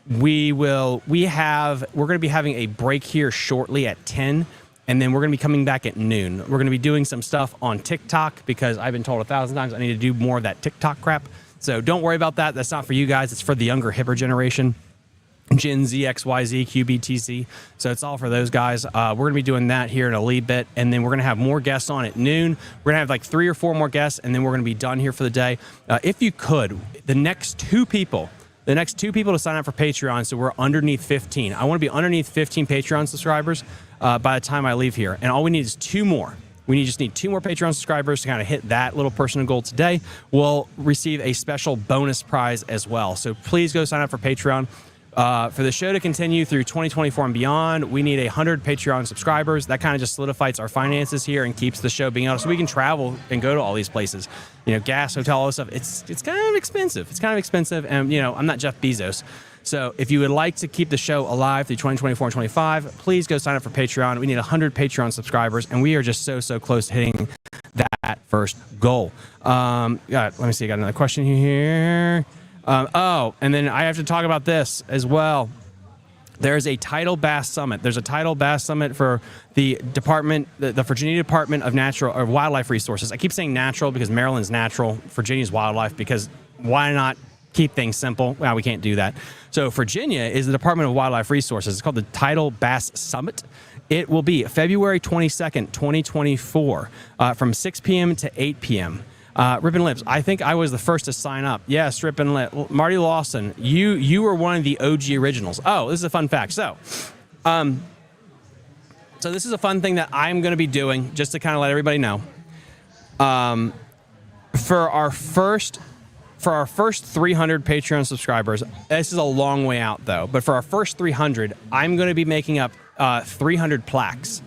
We're going to be having a break here shortly at 10, and then we're going to be coming back at noon. We're going to be doing some stuff on TikTok because I've been told 1,000 times I need to do more of that TikTok crap. So don't worry about that. That's not for you guys. It's for the younger, hipper generation. Gen Z, XYZ, QBTC. So it's all for those guys. We're going to be doing that here in a little bit, and then we're going to have more guests on at noon. We're going to have like 3 or 4 more guests, and then we're going to be done here for the day. If you could, the next two people to sign up for Patreon, so we're underneath 15. I want to be underneath 15 Patreon subscribers by the time I leave here, and all we need is 2 more. We just need 2 more Patreon subscribers to kind of hit that little personal goal today. We'll receive a special bonus prize as well. So please go sign up for Patreon. For the show to continue through 2024 and beyond, we need 100 Patreon subscribers. That kind of just solidifies our finances here and keeps the show being able so we can travel and go to all these places. Gas, hotel, all this stuff. It's kind of expensive. And, I'm not Jeff Bezos. So if you would like to keep the show alive through 2024 and 25, please go sign up for Patreon. We need 100 Patreon subscribers, and we are just so close to hitting that first goal. Let me see. I got another question here. And then I have to talk about this as well. There's a tidal bass summit. There's a tidal bass summit for the Virginia Department of Natural or Wildlife Resources. I keep saying natural because Maryland's natural. Virginia's wildlife because why not keep things simple? Well, we can't do that. So Virginia is the Department of Wildlife Resources. It's called the Tidal Bass Summit. It will be February 22nd, 2024, from 6 p.m. to 8 p.m. Rip and Lips, I think I was the first to sign up. Yes, Rip and Lips. Marty Lawson, you were one of the OG originals. Oh, this is a fun fact. So this is a fun thing that I'm going to be doing just to kind of let everybody know. For our first 300 Patreon subscribers, this is a long way out though, but for our first 300, I'm going to be making up 300 plaques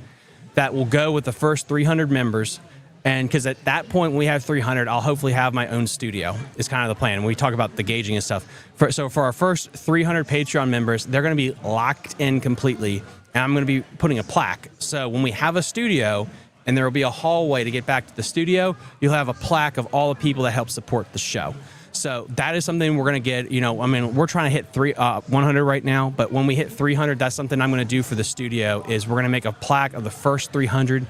that will go with the first 300 members. And because at that point, when we have 300, I'll hopefully have my own studio is kind of the plan. When we talk about the gauging and stuff. So for our first 300 Patreon members, they're going to be locked in completely. And I'm going to be putting a plaque. So when we have a studio and there will be a hallway to get back to the studio, you'll have a plaque of all the people that help support the show. So that is something we're going to get, we're trying to hit 100 right now, but when we hit 300, that's something I'm going to do for the studio is we're going to make a plaque of the first 300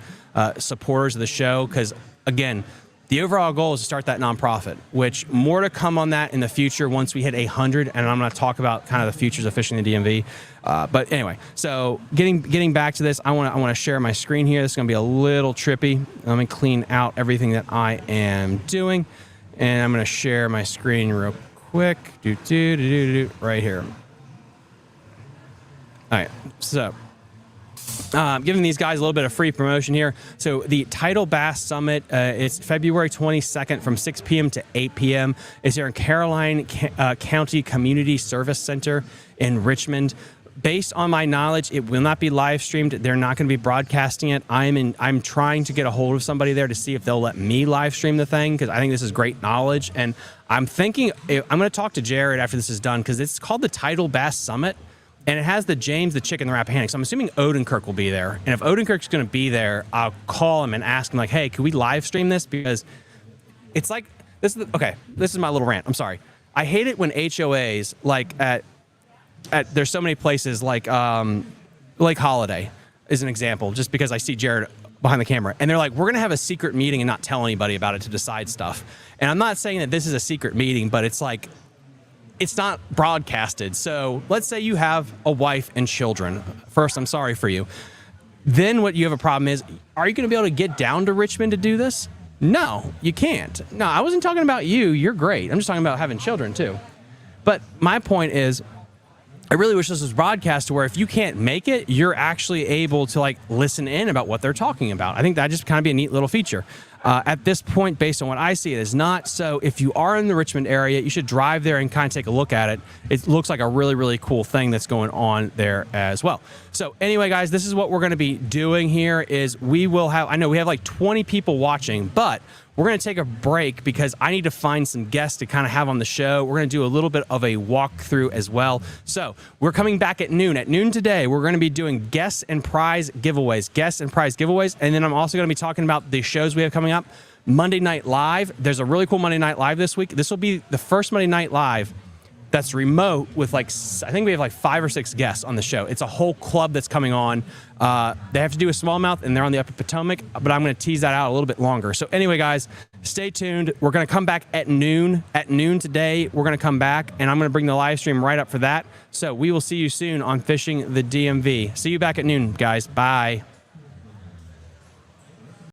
supporters of the show, because again, the overall goal is to start that nonprofit, which more to come on that in the future once we hit 100, and I'm going to talk about kind of the futures of fishing the DMV. But anyway, so getting back to this, I want to share my screen here. This is going to be a little trippy. Let me clean out everything that I am doing, and I'm going to share my screen real quick. Right here. All right, so giving these guys a little bit of free promotion here. So the Tidal Bass Summit, it's February 22nd from 6 p.m. to 8 p.m. It's here in Caroline County Community Service Center in Richmond. Based on my knowledge, it will not be live streamed. They're not going to be broadcasting it. I'm trying to get a hold of somebody there to see if they'll let me live stream the thing, because I think this is great knowledge. And I'm thinking I'm going to talk to Jared after this is done, because it's called the Tidal Bass Summit. And it has the James the Chicken the Rappahannock. So I'm assuming Odenkirk will be there. And if Odenkirk's going to be there, I'll call him and ask him, like, hey, can we live stream this? Because it's like, this is my little rant. I'm sorry. I hate it when HOAs, like there's so many places like Lake Holiday is an example, just because I see Jared behind the camera. And they're like, we're going to have a secret meeting and not tell anybody about it to decide stuff. And I'm not saying that this is a secret meeting, but it's like, it's not broadcasted. So let's say you have a wife and children. First, I'm sorry for you. Then what you have a problem is, are you going to be able to get down to Richmond to do this? No, you can't. No, I wasn't talking about you. You're great. I'm just talking about having children too. But my point is, I really wish this was broadcast to where if you can't make it, you're actually able to like listen in about what they're talking about. I think that just kind of be a neat little feature. At this point, based on what I see, it is not. So if you are in the Richmond area, you should drive there and kind of take a look at it. It looks like a really, really cool thing that's going on there as well. So anyway, guys, this is what we're going to be doing here is we will have, I know we have like 20 people watching, but we're going to take a break because I need to find some guests to kind of have on the show. We're going to do a little bit of a walkthrough as well. So we're coming back at noon. At noon today, we're going to be doing guests and prize giveaways. And then I'm also going to be talking about the shows we have coming up. Monday Night Live. There's a really cool Monday Night Live this week. This will be the first Monday Night Live that's remote with like, I think we have like 5 or 6 guests on the show. It's a whole club that's coming on. They have to do a smallmouth and they're on the Upper Potomac, but I'm going to tease that out a little bit longer. So anyway, guys, stay tuned. We're going to come back at noon. At noon today, we're going to come back and I'm going to bring the live stream right up for that. So we will see you soon on Fishing the DMV. See you back at noon, guys. Bye.